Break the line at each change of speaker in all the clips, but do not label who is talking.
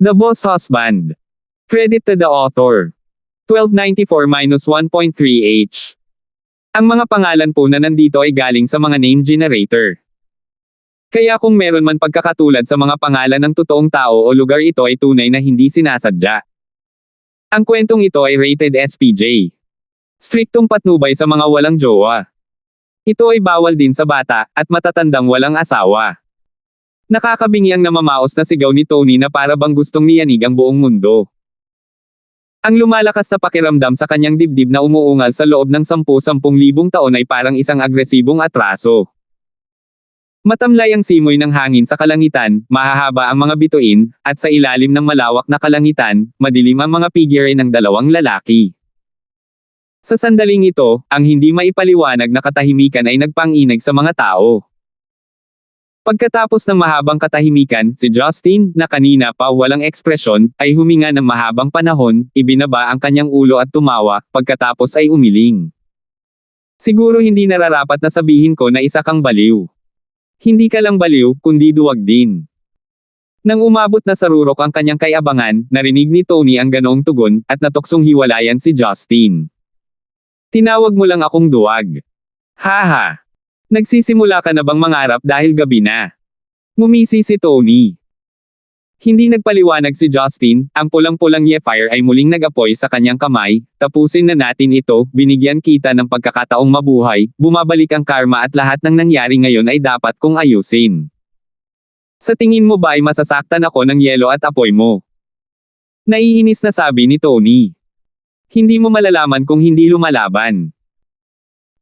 The Boss Husband. Credit to the author. 1294-1.3H. Ang mga pangalan po na nandito ay galing sa mga name generator. Kaya kung meron man pagkakatulad sa mga pangalan ng totoong tao o lugar, ito ay tunay na hindi sinasadya. Ang kwentong ito ay rated SPJ. Striktong patnubay sa mga walang jowa. Ito ay bawal din sa bata at matatandang walang asawa. Nakakabingyang namamaos na sigaw ni Tony na para bang gustong niyanig ang buong mundo. Ang lumalakas na pakiramdam sa kanyang dibdib na umuungal sa loob ng 10,000 taon ay parang isang agresibong atraso. Matamlay ang simoy ng hangin sa kalangitan, mahahaba ang mga bituin, at sa ilalim ng malawak na kalangitan, madilim ang mga figure ng dalawang lalaki. Sa sandaling ito, ang hindi maipaliwanag na katahimikan ay nagpanginag sa mga tao. Pagkatapos ng mahabang katahimikan, si Justin, na kanina pa walang ekspresyon, ay huminga ng mahabang panahon, ibinaba ang kanyang ulo at tumawa, pagkatapos ay umiling. Siguro hindi nararapat na sabihin ko na isa kang baliw. Hindi ka lang baliw, kundi duwag din. Nang umabot na sa rurok ang kanyang kayabangan, narinig ni Tony ang ganoong tugon, at natuksong hiwalayan si Justin. Tinawag mo lang akong duwag. Haha. Nagsisimula ka na bang mangarap dahil gabi na? Ngumisi si Tony. Hindi nagpaliwanag si Justin, ang pulang-pulang Ye-Fire ay muling nag-apoy sa kanyang kamay. Tapusin na natin ito, binigyan kita ng pagkakataong mabuhay, bumabalik ang karma at lahat ng nangyari ngayon ay dapat kong ayusin. Sa tingin mo ba ay masasaktan ako ng yelo at apoy mo? Naiinis na sabi ni Tony. Hindi mo malalaman kung hindi lumalaban.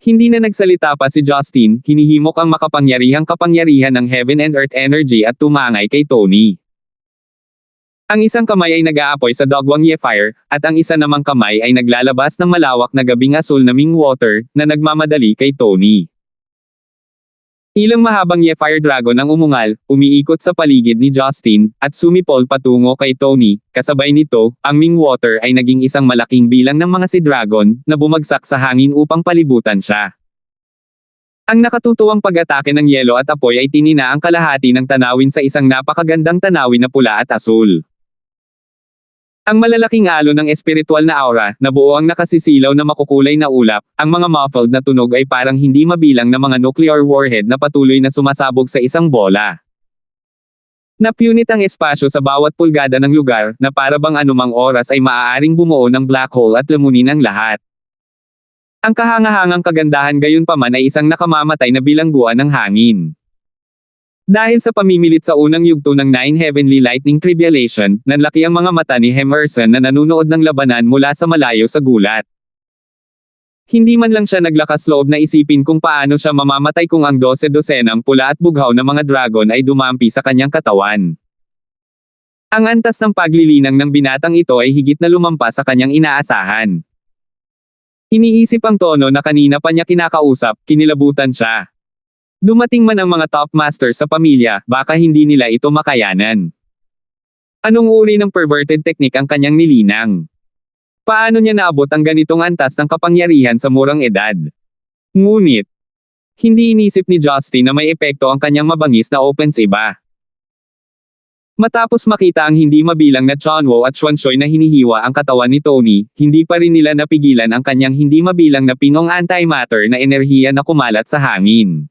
Hindi na nagsalita pa si Justin, hinihimok ang makapangyarihang kapangyarihan ng Heaven and Earth Energy at tumangay kay Tony. Ang isang kamay ay nag-aapoy sa dogwang Ye-Fire, at ang isa namang kamay ay naglalabas ng malawak na gabing asul na Ming Water, na nagmamadali kay Tony. Ilang mahabang Ye-Fire Dragon ang umungal, umiikot sa paligid ni Justin, at sumipol patungo kay Tony. Kasabay nito, ang Ming Water ay naging isang malaking bilang ng mga Sea Dragon, na bumagsak sa hangin upang palibutan siya. Ang nakatutuwang pag-atake ng yelo at apoy ay tinina ang kalahati ng tanawin sa isang napakagandang tanawin na pula at asul. Ang malalaking alon ng espiritual na aura, na buo ang nakasisilaw na makukulay na ulap, ang mga muffled na tunog ay parang hindi mabilang na mga nuclear warhead na patuloy na sumasabog sa isang bola. Napunit ang espasyo sa bawat pulgada ng lugar, na para bang anumang oras ay maaaring bumuo ng black hole at lamunin ang lahat. Ang kahangahangang kagandahan gayunpaman ay isang nakamamatay na bilangguan ng hangin. Dahil sa pamimilit sa unang yugto ng Nine Heavenly Lightning Tribulation, nanlaki ang mga mata ni Emerson na nanunood ng labanan mula sa malayo sa gulat. Hindi man lang siya naglakas loob na isipin kung paano siya mamamatay kung ang 12-dosenang pula at bughaw na mga dragon ay dumampi sa kanyang katawan. Ang antas ng paglilinang ng binatang ito ay higit na lumampas sa kanyang inaasahan. Iniisip ang tono na kanina pa niya kinakausap, kinilabutan siya. Dumating man ang mga top masters sa pamilya, baka hindi nila ito makayanan. Anong uri ng perverted technique ang kanyang nilinang? Paano niya naabot ang ganitong antas ng kapangyarihan sa murang edad? Ngunit, hindi inisip ni Justin na may epekto ang kanyang mabangis na offensiba. Matapos makita ang hindi mabilang na Chunwo at Xuanshui na hinihiwa ang katawan ni Tony, hindi pa rin nila napigilan ang kanyang hindi mabilang na pinong antimatter na enerhiya na kumalat sa hangin.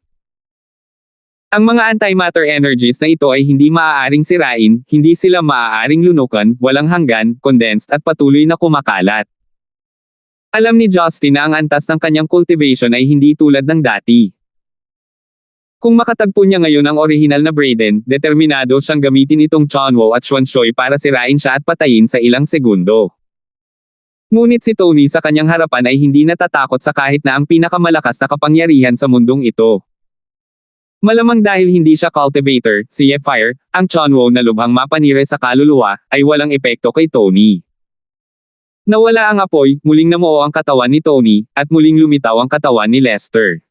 Ang mga antimatter energies na ito ay hindi maaaring sirain, hindi sila maaaring lunukan, walang hanggan, condensed at patuloy na kumakalat. Alam ni Justin na ang antas ng kanyang cultivation ay hindi tulad ng dati. Kung makatagpo niya ngayon ang orihinal na Brayden, determinado siyang gamitin itong Chunwo at Xuanshui para sirain siya at patayin sa ilang segundo. Ngunit si Tony sa kanyang harapan ay hindi natatakot sa kahit na ang pinakamalakas na kapangyarihan sa mundong ito. Malamang dahil hindi siya cultivator, si Ye-Fire, ang Chunwo na lubhang mapanire sa kaluluwa, ay walang epekto kay Tony. Nawala ang apoy, muling namuo ang katawan ni Tony, at muling lumitaw ang katawan ni Lester.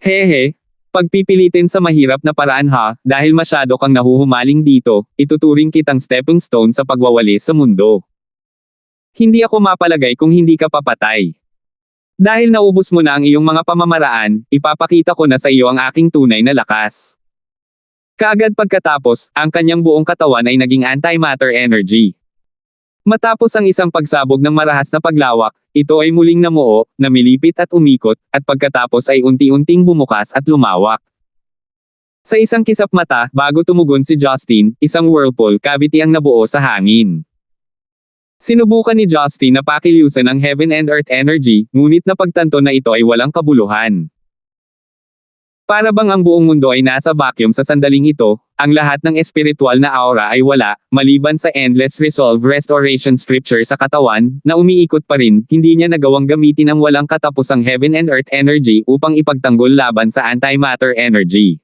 Hehe, pagpipilitin sa mahirap na paraan ha, dahil masyado kang nahuhumaling dito, ituturing kitang stepping stone sa pagwawalis sa mundo. Hindi ako mapalagay kung hindi ka papatay. Dahil naubos mo na ang iyong mga pamamaraan, ipapakita ko na sa iyo ang aking tunay na lakas. Kaagad pagkatapos, ang kanyang buong katawan ay naging antimatter energy. Matapos ang isang pagsabog ng marahas na paglawak, ito ay muling namuo, namilipit at umikot, at pagkatapos ay unti-unting bumukas at lumawak. Sa isang kisap mata, bago tumugon si Justin, isang whirlpool cavity ang nabuo sa hangin. Sinubukan ni Justin na pakilusan ang heaven and earth energy, ngunit napagtanto na ito ay walang kabuluhan. Para bang ang buong mundo ay nasa vacuum sa sandaling ito, ang lahat ng espiritual na aura ay wala, maliban sa endless resolve restoration scripture sa katawan, na umiikot pa rin, hindi niya nagawang gamitin ang walang katapusang heaven and earth energy upang ipagtanggol laban sa antimatter energy.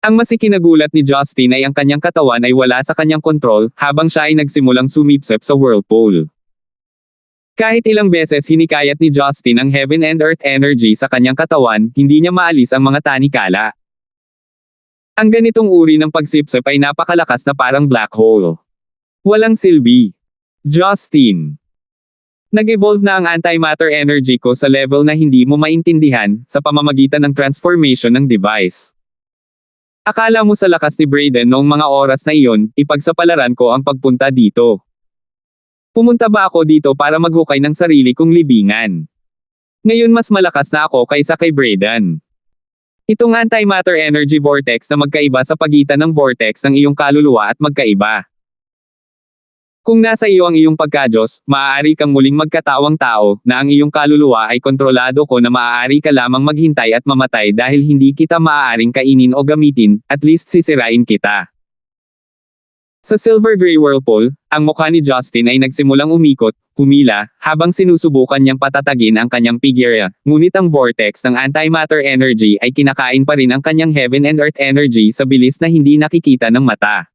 Ang masikinagulat ni Justin ay ang kanyang katawan ay wala sa kanyang kontrol, habang siya ay nagsimulang sumipsip sa whirlpool. Kahit ilang beses hinikayat ni Justin ang heaven and earth energy sa kanyang katawan, hindi niya maalis ang mga tanikala. Ang ganitong uri ng pagsipsip ay napakalakas na parang black hole. Walang silbi. Justin. Nag-evolve na ang antimatter energy ko sa level na hindi mo maintindihan, sa pamamagitan ng transformation ng device. Akala mo sa lakas ni Brayden noong mga oras na iyon, ipagsapalaran ko ang pagpunta dito. Pumunta ba ako dito para maghukay ng sarili kong libingan? Ngayon mas malakas na ako kaysa kay Brayden. Itong antimatter energy vortex na magkaiba sa pagitan ng vortex ng iyong kaluluwa at magkaiba. Kung nasa iyo ang iyong pagka-Diyos, maaari kang muling magkatawang tao, na ang iyong kaluluwa ay kontrolado ko na maaari ka lamang maghintay at mamatay dahil hindi kita maaaring kainin o gamitin, at least sisirain kita. Sa silver gray whirlpool, ang mukha ni Justin ay nagsimulang umikot, humila, habang sinusubukan niyang patatagin ang kanyang figure, ngunit ang vortex ng antimatter energy ay kinakain pa rin ang kanyang heaven and earth energy sa bilis na hindi nakikita ng mata.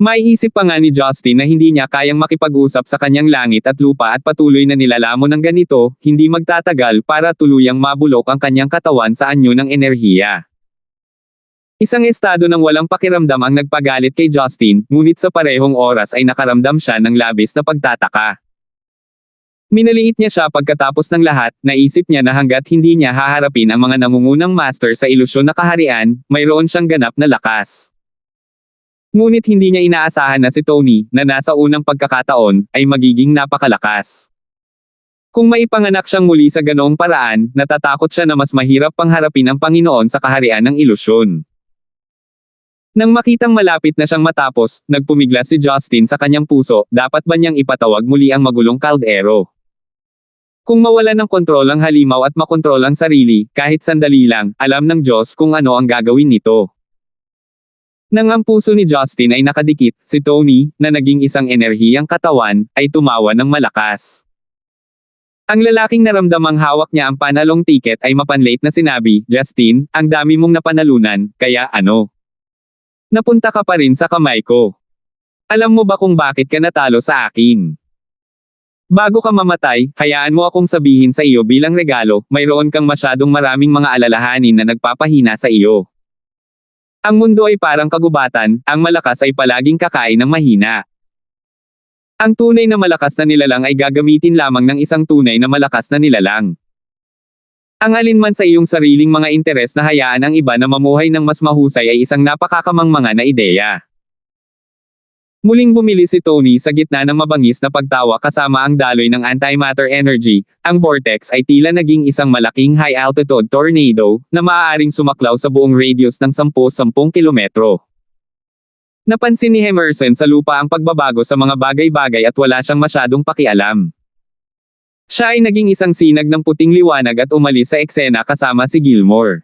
Maiisip pa nga ni Justin na hindi niya kayang makipag-usap sa kanyang langit at lupa at patuloy na nilalamon ng ganito, hindi magtatagal para tuluyang mabulok ang kanyang katawan sa anyo ng enerhiya. Isang estado ng walang pakiramdam ang nagpagalit kay Justin, ngunit sa parehong oras ay nakaramdam siya ng labis na pagtataka. Minaliit niya siya pagkatapos ng lahat, naisip niya na hanggat hindi niya haharapin ang mga nangungunang master sa ilusyon na kaharian, mayroon siyang ganap na lakas. Ngunit hindi niya inaasahan na si Tony, na nasa unang pagkakataon, ay magiging napakalakas. Kung maipanganak siyang muli sa ganoong paraan, natatakot siya na mas mahirap pang harapin ang Panginoon sa kaharian ng ilusyon. Nang makitang malapit na siyang matapos, nagpumiglas si Justin sa kanyang puso, dapat ba niyang ipatawag muli ang magulong kaldero? Kung mawalan ng kontrol ang halimaw at makontrol ang sarili, kahit sandali lang, alam ng Diyos kung ano ang gagawin nito. Nang ang puso ni Justin ay nakadikit, si Tony, na naging isang enerhiyang katawan, ay tumawa ng malakas. Ang lalaking naramdamang hawak niya ang panalong tiket ay mapanlate na sinabi, "Justin, ang dami mong napanalunan, kaya ano? Napunta ka pa rin sa kamay ko. Alam mo ba kung bakit ka natalo sa akin? Bago ka mamatay, hayaan mo akong sabihin sa iyo bilang regalo, mayroon kang masyadong maraming mga alalahanin na nagpapahina sa iyo. Ang mundo ay parang kagubatan, ang malakas ay palaging kakain ng mahina. Ang tunay na malakas na nilalang ay gagamitin lamang ng isang tunay na malakas na nilalang. Ang alinman sa iyong sariling mga interes na hayaan ang iba na mamuhay ng mas mahusay ay isang napakakamangmanga na ideya." Muling bumili si Tony sa gitna ng mabangis na pagtawa kasama ang daloy ng antimatter energy. Ang vortex ay tila naging isang malaking high-altitude tornado, na maaaring sumaklaw sa buong radius ng 10-10 kilometro. Napansin ni Emerson sa lupa ang pagbabago sa mga bagay-bagay at wala siyang masyadong pakialam. Siya ay naging isang sinag ng puting liwanag at umalis sa eksena kasama si Gilmore.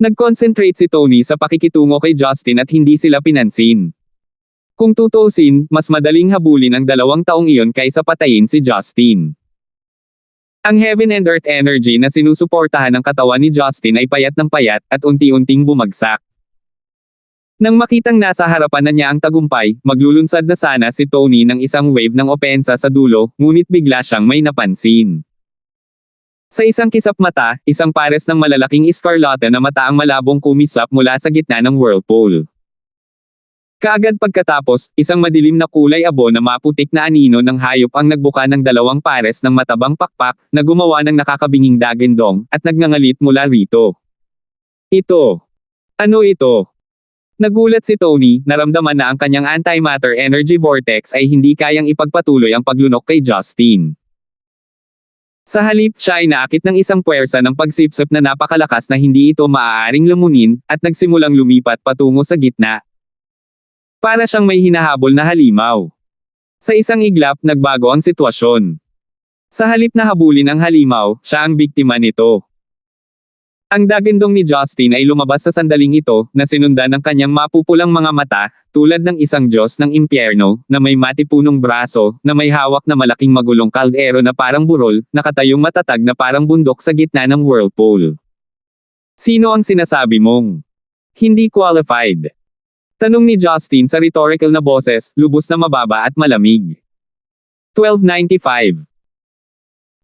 Nag-concentrate si Tony sa pakikitungo kay Justin at hindi sila pinansin. Kung tutuusin, mas madaling habulin ang 2 taong iyon kaysa patayin si Justin. Ang heaven and earth energy na sinusuportahan ng katawan ni Justin ay payat ng payat at unti-unting bumagsak. Nang makitang nasa harapan na niya ang tagumpay, maglulunsad na sana si Tony ng isang wave ng opensa sa dulo, ngunit bigla siyang may napansin. Sa isang kisap mata, isang pares ng malalaking eskarlata na mata ang malabong kumislap mula sa gitna ng whirlpool. Kaagad pagkatapos, isang madilim na kulay abo na maputik na anino ng hayop ang nagbuka ng 2 pares ng matabang pakpak, na gumawa ng nakakabinging dagandong, at nagngangalit mula rito. Ito. Ano ito? Nagulat si Tony, naramdaman na ang kanyang antimatter energy vortex ay hindi kayang ipagpatuloy ang paglunok kay Justin. Sa halip, siya ay naakit ng isang puwersa ng pagsipsip na napakalakas na hindi ito maaaring lamunin, at nagsimulang lumipat patungo sa gitna. Para siyang may hinahabol na halimaw. Sa isang iglap, nagbago ang sitwasyon. Sa halip na habulin ang halimaw, siya ang biktima nito. Ang dagindong ni Justin ay lumabas sa sandaling ito, na sinundan ng kanyang mapupulang mga mata, tulad ng isang Diyos ng impyerno, na may matipunong braso, na may hawak na malaking magulong kaldero na parang burol, nakatayong matatag na parang bundok sa gitna ng whirlpool. Sino ang sinasabi mong hindi qualified? Tanong ni Justin sa rhetorical na boses, lubos na mababa at malamig. 1295.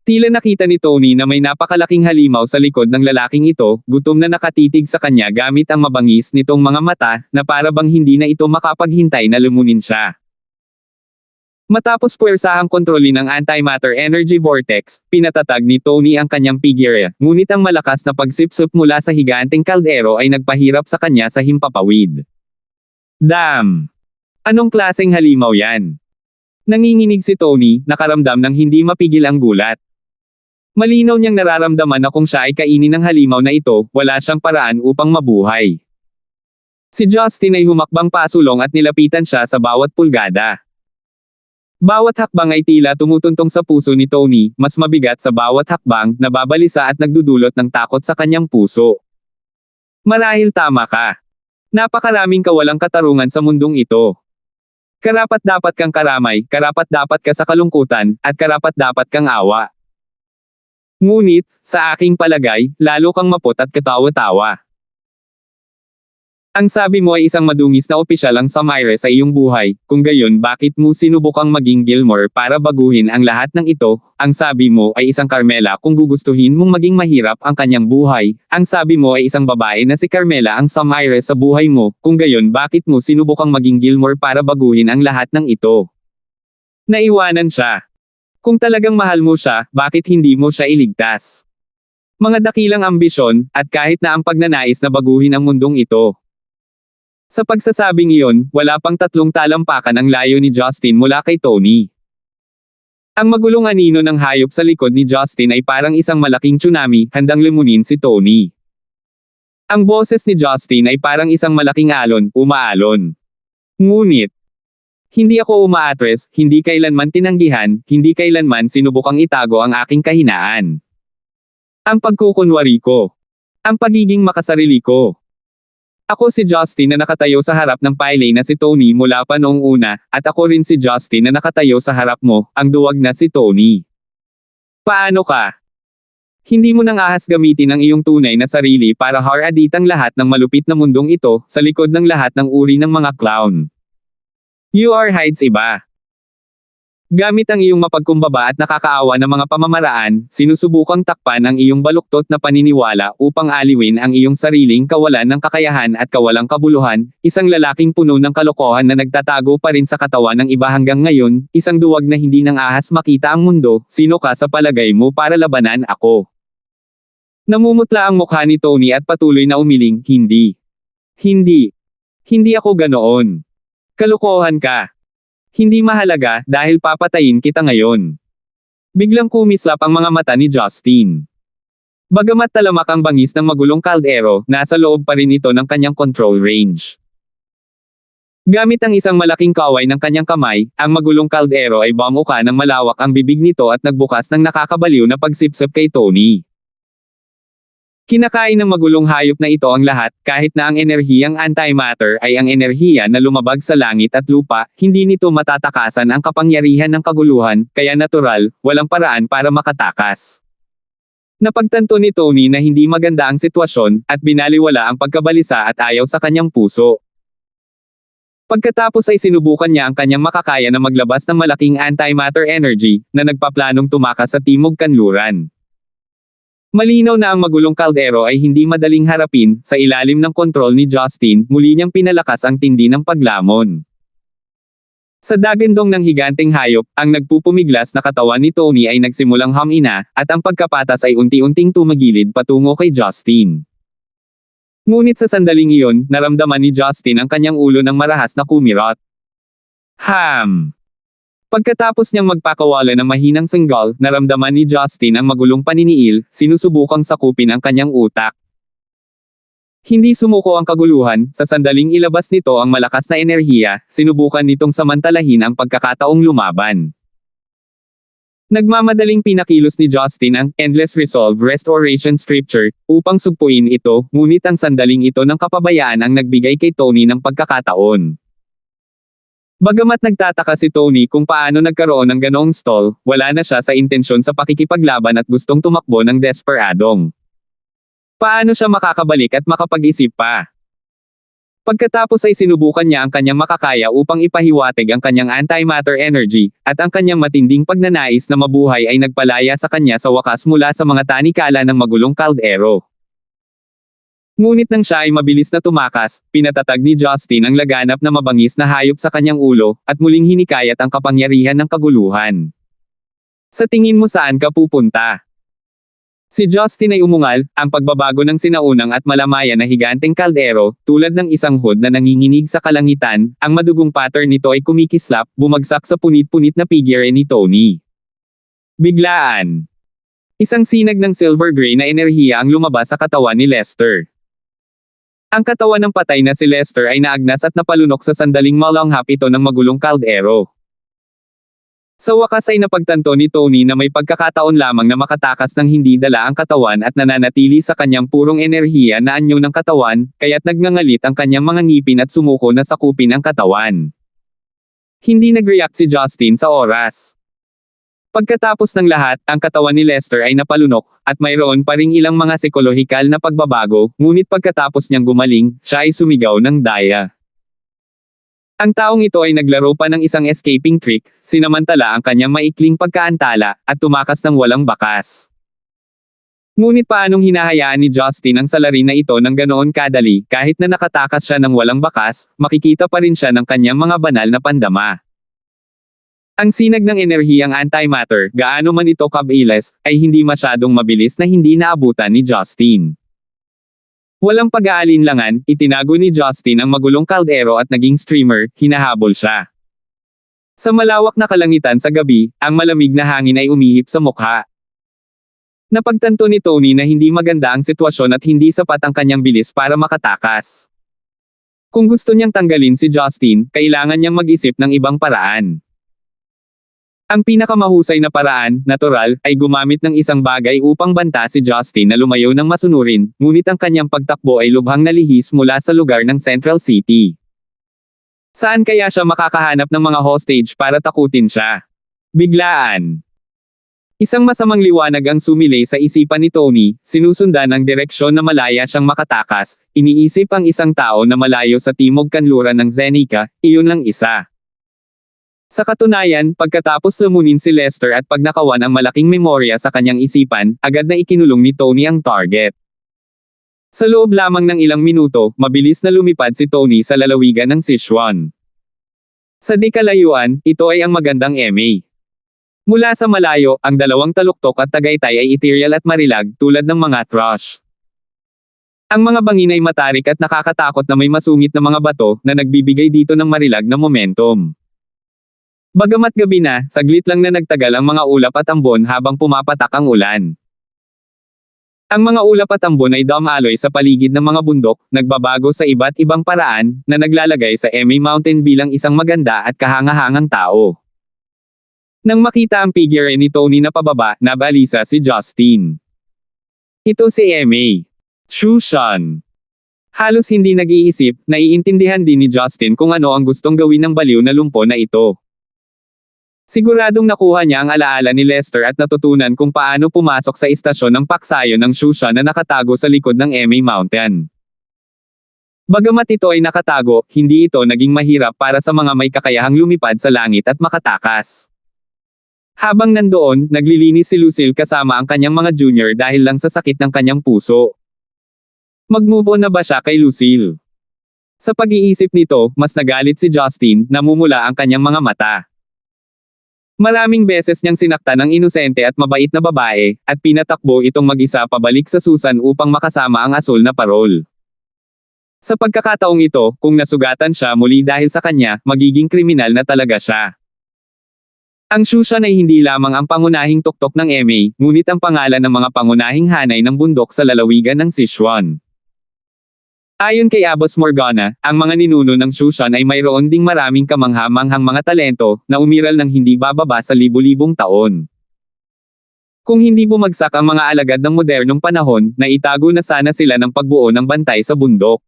Tila nakita ni Tony na may napakalaking halimaw sa likod ng lalaking ito, gutom na nakatitig sa kanya gamit ang mabangis nitong mga mata, na para bang hindi na ito makapaghintay na lumunin siya. Matapos puwersahang kontrolin ng antimatter energy vortex, pinatatag ni Tony ang kanyang figure, ngunit ang malakas na pagsipsip mula sa higanteng kaldero ay nagpahirap sa kanya sa himpapawid. Damn! Anong klaseng halimaw yan? Nanginginig si Tony, nakaramdam ng hindi mapigil ang gulat. Malinaw niyang nararamdaman na kung siya ay kainin ng halimaw na ito, wala siyang paraan upang mabuhay. Si Justin ay humakbang pasulong at nilapitan siya sa bawat pulgada. Bawat hakbang ay tila tumutuntong sa puso ni Tony, mas mabigat sa bawat hakbang, nababalisa at nagdudulot ng takot sa kanyang puso. Marahil tama ka. Napakaraming kawalang katarungan sa mundong ito. Karapat-dapat kang karamay, karapat-dapat ka sa kalungkutan, at karapat-dapat kang awa. Ngunit, sa aking palagay, lalo kang mapot at katawa-tawa. Ang sabi mo ay isang madungis na opisyal ang Samire sa iyong buhay, kung gayon bakit mo sinubukang maging Gilmore para baguhin ang lahat ng ito? Ang sabi mo ay isang Carmela kung gugustuhin mong maging mahirap ang kanyang buhay, ang sabi mo ay isang babae na si Carmela ang Samire sa buhay mo, kung gayon bakit mo sinubukang maging Gilmore para baguhin ang lahat ng ito? Naiwanan siya. Kung talagang mahal mo siya, bakit hindi mo siya iligtas? Mga dakilang ambisyon, at kahit na ang pagnanais na baguhin ang mundong ito. Sa pagsasabing iyon, wala pang 3 talampakan ang layo ni Justin mula kay Tony. Ang magulong anino ng hayop sa likod ni Justin ay parang isang malaking tsunami, handang lumunin si Tony. Ang boses ni Justin ay parang isang malaking alon, umaalon. Ngunit, hindi ako umaatres, hindi kailanman tinanggihan, hindi kailanman sinubukang itago ang aking kahinaan. Ang pagkukunwari ko. Ang pagiging makasarili ko. Ako si Justin na nakatayo sa harap ng pile na si Tony mula pa noong una, at ako rin si Justin na nakatayo sa harap mo, ang duwag na si Tony. Paano ka? Hindi mo nang ahas gamitin ang iyong tunay na sarili para haraditang lahat ng malupit na mundong ito, sa likod ng lahat ng uri ng mga clown. You are hides iba. Gamit ang iyong mapagkumbaba at nakakaawa na mga pamamaraan, sinusubukang takpan ang iyong baluktot na paniniwala upang aliwin ang iyong sariling kawalan ng kakayahan at kawalang kabuluhan, isang lalaking puno ng kalokohan na nagtatago pa rin sa katawan ng iba hanggang ngayon, isang duwag na hindi nang ahas makita ang mundo, sino ka sa palagay mo para labanan ako? Namumutla ang mukha ni Tony at patuloy na umiling, hindi. Hindi. Hindi ako ganoon. Kalokohan ka. Hindi mahalaga, dahil papatayin kita ngayon. Biglang kumislap ang mga mata ni Justin. Bagamat talamak ang bangis ng magulong kaldero, nasa loob pa rin ito ng kanyang control range. Gamit ang isang malaking kaway ng kanyang kamay, ang magulong kaldero ay bumuka ng malawak ang bibig nito at nagbukas ng nakakabaliw na pagsipsip kay Tony. Kinakain ng magulong hayop na ito ang lahat, kahit na ang enerhiyang antimatter ay ang enerhiya na lumabag sa langit at lupa, hindi nito matatakasan ang kapangyarihan ng kaguluhan, kaya natural, walang paraan para makatakas. Napagtanto ni Tony na hindi maganda ang sitwasyon, at binaliwala ang pagkabalisa at ayaw sa kanyang puso. Pagkatapos ay sinubukan niya ang kanyang makakaya na maglabas ng malaking antimatter energy, na nagpaplanong tumakas sa timog kanluran. Malinaw na ang magulong kaldero ay hindi madaling harapin, sa ilalim ng kontrol ni Justin, muli niyang pinalakas ang tindi ng paglamon. Sa dagandong ng higanteng hayop, ang nagpupumiglas na katawan ni Tony ay nagsimulang humina, at ang pagkapatas ay unti-unting tumagilid patungo kay Justin. Ngunit sa sandaling iyon, naramdaman ni Justin ang kanyang ulo ng marahas na kumirot. Pagkatapos niyang magpakawala ng mahinang sanggal, naramdaman ni Justin ang magulong paniniil, sinusubukang sakupin ang kanyang utak. Hindi sumuko ang kaguluhan, sa sandaling ilabas nito ang malakas na enerhiya, sinubukan nitong samantalahin ang pagkakataong lumaban. Nagmamadaling pinakilos ni Justin ang Endless Resolve Restoration Scripture upang sugpuin ito, ngunit ang sandaling ito ng kapabayaan ang nagbigay kay Tony ng pagkakataon. Bagamat nagtataka si Tony kung paano nagkaroon ng ganoong stall, wala na siya sa intensyon sa pakikipaglaban at gustong tumakbo ng desperadong. Paano siya makakabalik at makapag-isip pa? Pagkatapos ay sinubukan niya ang kanyang makakaya upang ipahiwatig ang kanyang antimatter energy, at ang kanyang matinding pagnanais na mabuhay ay nagpalaya sa kanya sa wakas mula sa mga tanikala ng magulong kaldero. Ngunit nang siya ay mabilis na tumakas, pinatatag ni Justin ang laganap na mabangis na hayop sa kanyang ulo, at muling hinikayat ang kapangyarihan ng kaguluhan. Sa tingin mo saan ka pupunta? Si Justin ay umungal, ang pagbabago ng sinaunang at malamayan na higanteng kaldero, tulad ng isang hood na nanginginig sa kalangitan, ang madugong pattern nito ay kumikislap, bumagsak sa punit-punit na figure ni Tony. Biglaan. Isang sinag ng silver gray na enerhiya ang lumabas sa katawan ni Lester. Ang katawan ng patay na si Lester ay naagnas at napalunok sa sandaling malanghap ito ng magulong kaldero. Sa wakas ay napagtanto ni Tony na may pagkakataon lamang na makatakas ng hindi dala ang katawan at nananatili sa kanyang purong enerhiya na anyo ng katawan, kaya't nagngangalit ang kanyang mga ngipin at sumuko na sakupin ang katawan. Hindi nag-react si Justin sa oras. Pagkatapos ng lahat, ang katawan ni Lester ay napalunok, at mayroon pa ring ilang mga psikolohikal na pagbabago, ngunit pagkatapos niyang gumaling, siya ay sumigaw ng daya. Ang taong ito ay naglaro pa ng isang escaping trick, sinamantala ang kanyang maikling pagkaantala, at tumakas ng walang bakas. Ngunit paanong hinahayaan ni Justin ang salarin na ito ng ganoon kadali, kahit na nakatakas siya ng walang bakas, makikita pa rin siya ng kanyang mga banal na pandama. Ang sinag ng enerhiyang antimatter, gaano man ito kabilis, ay hindi masyadong mabilis na hindi naabutan ni Justin. Walang pag-aalinlangan, itinago ni Justin ang magulong kaldero at naging streamer, hinahabol siya. Sa malawak na kalangitan sa gabi, ang malamig na hangin ay umihip sa mukha. Napagtanto ni Tony na hindi maganda ang sitwasyon at hindi sapat ang kanyang bilis para makatakas. Kung gusto niyang tanggalin si Justin, kailangan niyang mag-isip ng ibang paraan. Ang pinakamahusay na paraan, natural, ay gumamit ng isang bagay upang banta si Justin na lumayo ng masunurin, ngunit ang kanyang pagtakbo ay lubhang nalihis mula sa lugar ng Central City. Saan kaya siya makakahanap ng mga hostage para takutin siya? Biglaan. Isang masamang liwanag ang sumilay sa isipan ni Tony, sinusundan ang direksyon na malaya siyang makatakas, iniisip ang isang tao na malayo sa timog kanluran ng Zenica, iyon lang isa. Sa katunayan, pagkatapos lumunin si Lester at pagnakawan ang malaking memorya sa kanyang isipan, agad na ikinulong ni Tony ang target. Sa loob lamang ng ilang minuto, mabilis na lumipad si Tony sa lalawigan ng Sichuan. Sa di kalayuan, ito ay ang magandang MA. Mula sa malayo, ang dalawang taluktok at tagaytay ay ethereal at marilag tulad ng mga thrush. Ang mga bangin ay matarik at nakakatakot na may masungit na mga bato na nagbibigay dito ng marilag na momentum. Bagamat gabi na, saglit lang na nagtagal ang mga ulap at ambon habang pumapatak ang ulan. Ang mga ulap at ambon ay dumaloy sa paligid ng mga bundok, nagbabago sa iba't ibang paraan, na naglalagay sa MA Mountain bilang isang maganda at kahangahangang tao. Nang makita ang figure ni Tony na pababa, nabalisa si Justin. Ito si MA. Shushan. Halos hindi nag-iisip, naiintindihan din ni Justin kung ano ang gustong gawin ng baliw na lumpo na ito. Siguradong nakuha niya ang alaala ni Lester at natutunan kung paano pumasok sa istasyon ng paksayo ng Shushan na nakatago sa likod ng MA Mountain. Bagamat ito ay nakatago, hindi ito naging mahirap para sa mga may kakayahang lumipad sa langit at makatakas. Habang nandoon, naglilinis si Lucille kasama ang kanyang mga junior dahil lang sa sakit ng kanyang puso. Mag-move on na ba siya kay Lucille? Sa pag-iisip nito, mas nagalit si Justin, namumula ang kanyang mga mata. Maraming beses niyang sinaktan ang inosente at mabait na babae, at pinatakbo itong mag-isa pabalik sa Susan upang makasama ang asul na parol. Sa pagkakataong ito, kung nasugatan siya muli dahil sa kanya, magiging kriminal na talaga siya. Ang Shushan ay hindi lamang ang pangunahing tuktok ng MA, ngunit ang pangalan ng mga pangunahing hanay ng bundok sa lalawigan ng Sichuan. Ayon kay Abbas Morgana, ang mga ninuno ng Shushan ay mayroon ding maraming kamangha-manghang mga talento, na umiral ng hindi bababa sa libu-libong taon. Kung hindi bumagsak ang mga alagad ng modernong panahon, naitago na sana sila ng pagbuo ng bantay sa bundok.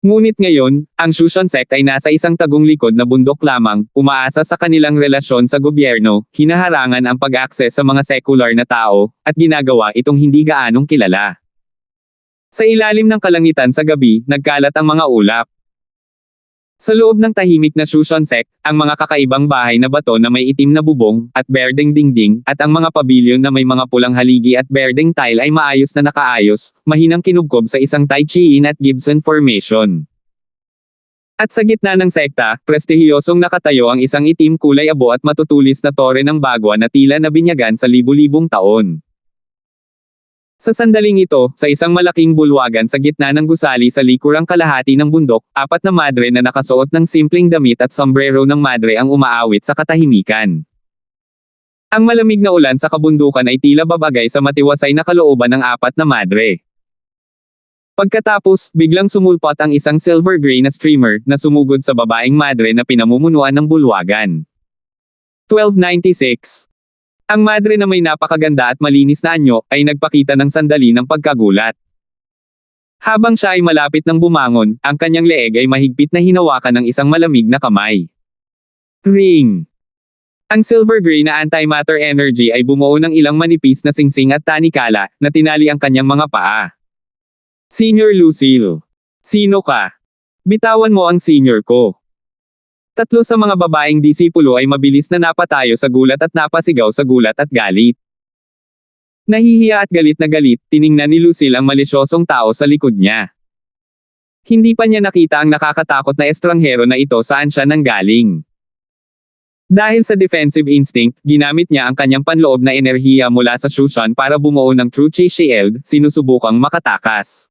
Ngunit ngayon, ang Shushan sect ay nasa isang tagong likod na bundok lamang, umaasa sa kanilang relasyon sa gobyerno, hinaharangan ang pag-akses sa mga sekular na tao, at ginagawa itong hindi gaanong kilala. Sa ilalim ng kalangitan sa gabi, nagkalat ang mga ulap. Sa loob ng tahimik na Shushan sect, ang mga kakaibang bahay na bato na may itim na bubong, at berdeng dingding, at ang mga pabilyon na may mga pulang haligi at berdeng tile ay maayos na nakaayos, mahinang kinubkob sa isang Tai Chi-in at Gibson formation. At sa gitna ng sekta, prestihiyosong nakatayo ang isang itim kulay abo at matutulis na tore ng bagwa na tila nabinyagan sa libu-libong taon. Sa sandaling ito, sa isang malaking bulwagan sa gitna ng gusali sa likurang kalahati ng bundok, apat na madre na nakasuot ng simpleng damit at sombrero ng madre ang umaawit sa katahimikan. Ang malamig na ulan sa kabundukan ay tila babagay sa matiwasay na kalooban ng apat na madre. Pagkatapos, biglang sumulpot ang isang silver gray na streamer na sumugod sa babaeng madre na pinamumunuan ng bulwagan. 1296. Ang madre na may napakaganda at malinis na anyo, ay nagpakita ng sandali ng pagkagulat. Habang siya ay malapit ng bumangon, ang kanyang leeg ay mahigpit na hinawakan ng isang malamig na kamay. Ring! Ang silver gray na antimatter energy ay bumuo ng ilang manipis na singsing at tanikala, na tinali ang kanyang mga paa. Senior Lucille. Sino ka? Bitawan mo ang senior ko. Tatlo sa mga babaeng disipulo ay mabilis na napatayo sa gulat at napasigaw sa gulat at galit. Nahihiya at galit na galit, tiningnan ni Lucille ang malisyosong tao sa likod niya. Hindi pa niya nakita ang nakakatakot na estranghero na ito saan siya nanggaling. Dahil sa defensive instinct, ginamit niya ang kanyang panloob na enerhiya mula sa Shushan para bumuo ng True Chi Shield, sinusubukang makatakas.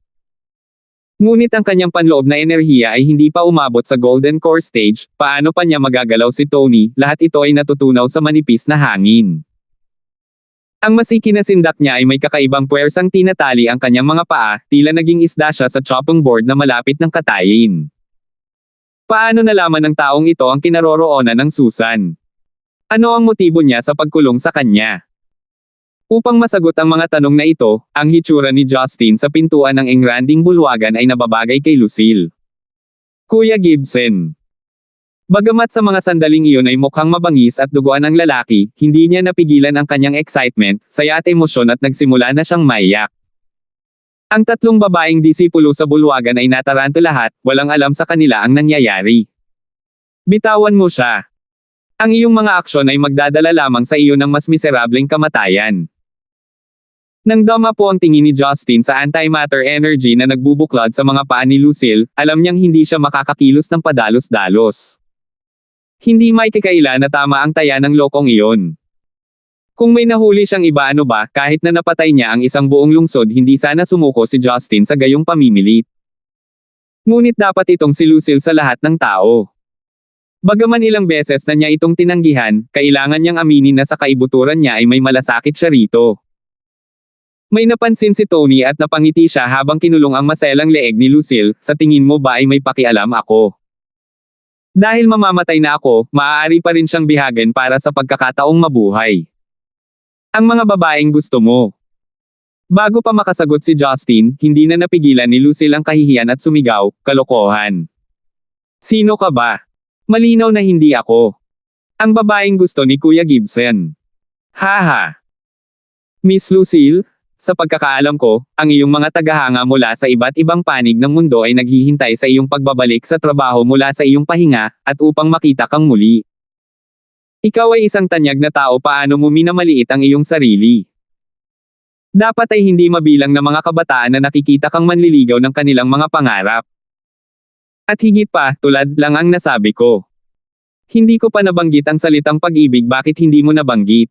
Ngunit ang kanyang panloob na enerhiya ay hindi pa umabot sa Golden Core Stage, paano pa niya magagalaw si Tony, lahat ito ay natutunaw sa manipis na hangin. Ang masiki na sindak niya ay may kakaibang puwersang tinatali ang kanyang mga paa, tila naging isda siya sa chopping board na malapit ng katayin. Paano nalaman ng taong ito ang kinaroroonan ng Susan? Ano ang motibo niya sa pagkulong sa kanya? Upang masagot ang mga tanong na ito, ang hitsura ni Justin sa pintuan ng engranding bulwagan ay nababagay kay Lucille. Kuya Gibson. Bagamat sa mga sandaling iyon ay mukhang mabangis at duguan ang lalaki, hindi niya napigilan ang kanyang excitement, saya at emosyon at nagsimula na siyang maiyak. Ang tatlong babaeng disipulo sa bulwagan ay nataranto lahat, walang alam sa kanila ang nangyayari. Bitawan mo siya. Ang iyong mga aksyon ay magdadala lamang sa iyo ng mas miserableng kamatayan. Nang dama po ang tingin ni Justin sa antimatter energy na nagbubuklod sa mga paa ni Lucille, alam niyang hindi siya makakakilos ng padalos-dalos. Hindi may kakaila na tama ang taya ng lokong iyon. Kung may nahuli siyang iba ano ba, kahit na napatay niya ang isang buong lungsod hindi sana sumuko si Justin sa gayong pamimilit. Ngunit dapat itong si Lucille sa lahat ng tao. Bagaman ilang beses na niya itong tinanggihan, kailangan niyang aminin na sa kaibuturan niya ay may malasakit siya rito. May napansin si Tony at napangiti siya habang kinulong ang maselang leeg ni Lucille, sa tingin mo ba ay may pakialam ako? Dahil mamamatay na ako, maaari pa rin siyang bihagan para sa pagkakataong mabuhay. Ang mga babaeng gusto mo. Bago pa makasagot si Justin, hindi na napigilan ni Lucille ang kahihiyan at sumigaw, kalokohan. Sino ka ba? Malinaw na hindi ako. Ang babaeng gusto ni Kuya Gibson. Haha. Miss Lucille? Sa pagkakaalam ko, ang iyong mga tagahanga mula sa iba't ibang panig ng mundo ay naghihintay sa iyong pagbabalik sa trabaho mula sa iyong pahinga, at upang makita kang muli. Ikaw ay isang tanyag na tao, paano mo minamaliit ang iyong sarili? Dapat ay hindi mabilang na mga kabataan na nakikita kang manliligaw ng kanilang mga pangarap. At higit pa, tulad lang ang nasabi ko. Hindi ko pa nabanggit ang salitang pag-ibig, bakit hindi mo nabanggit?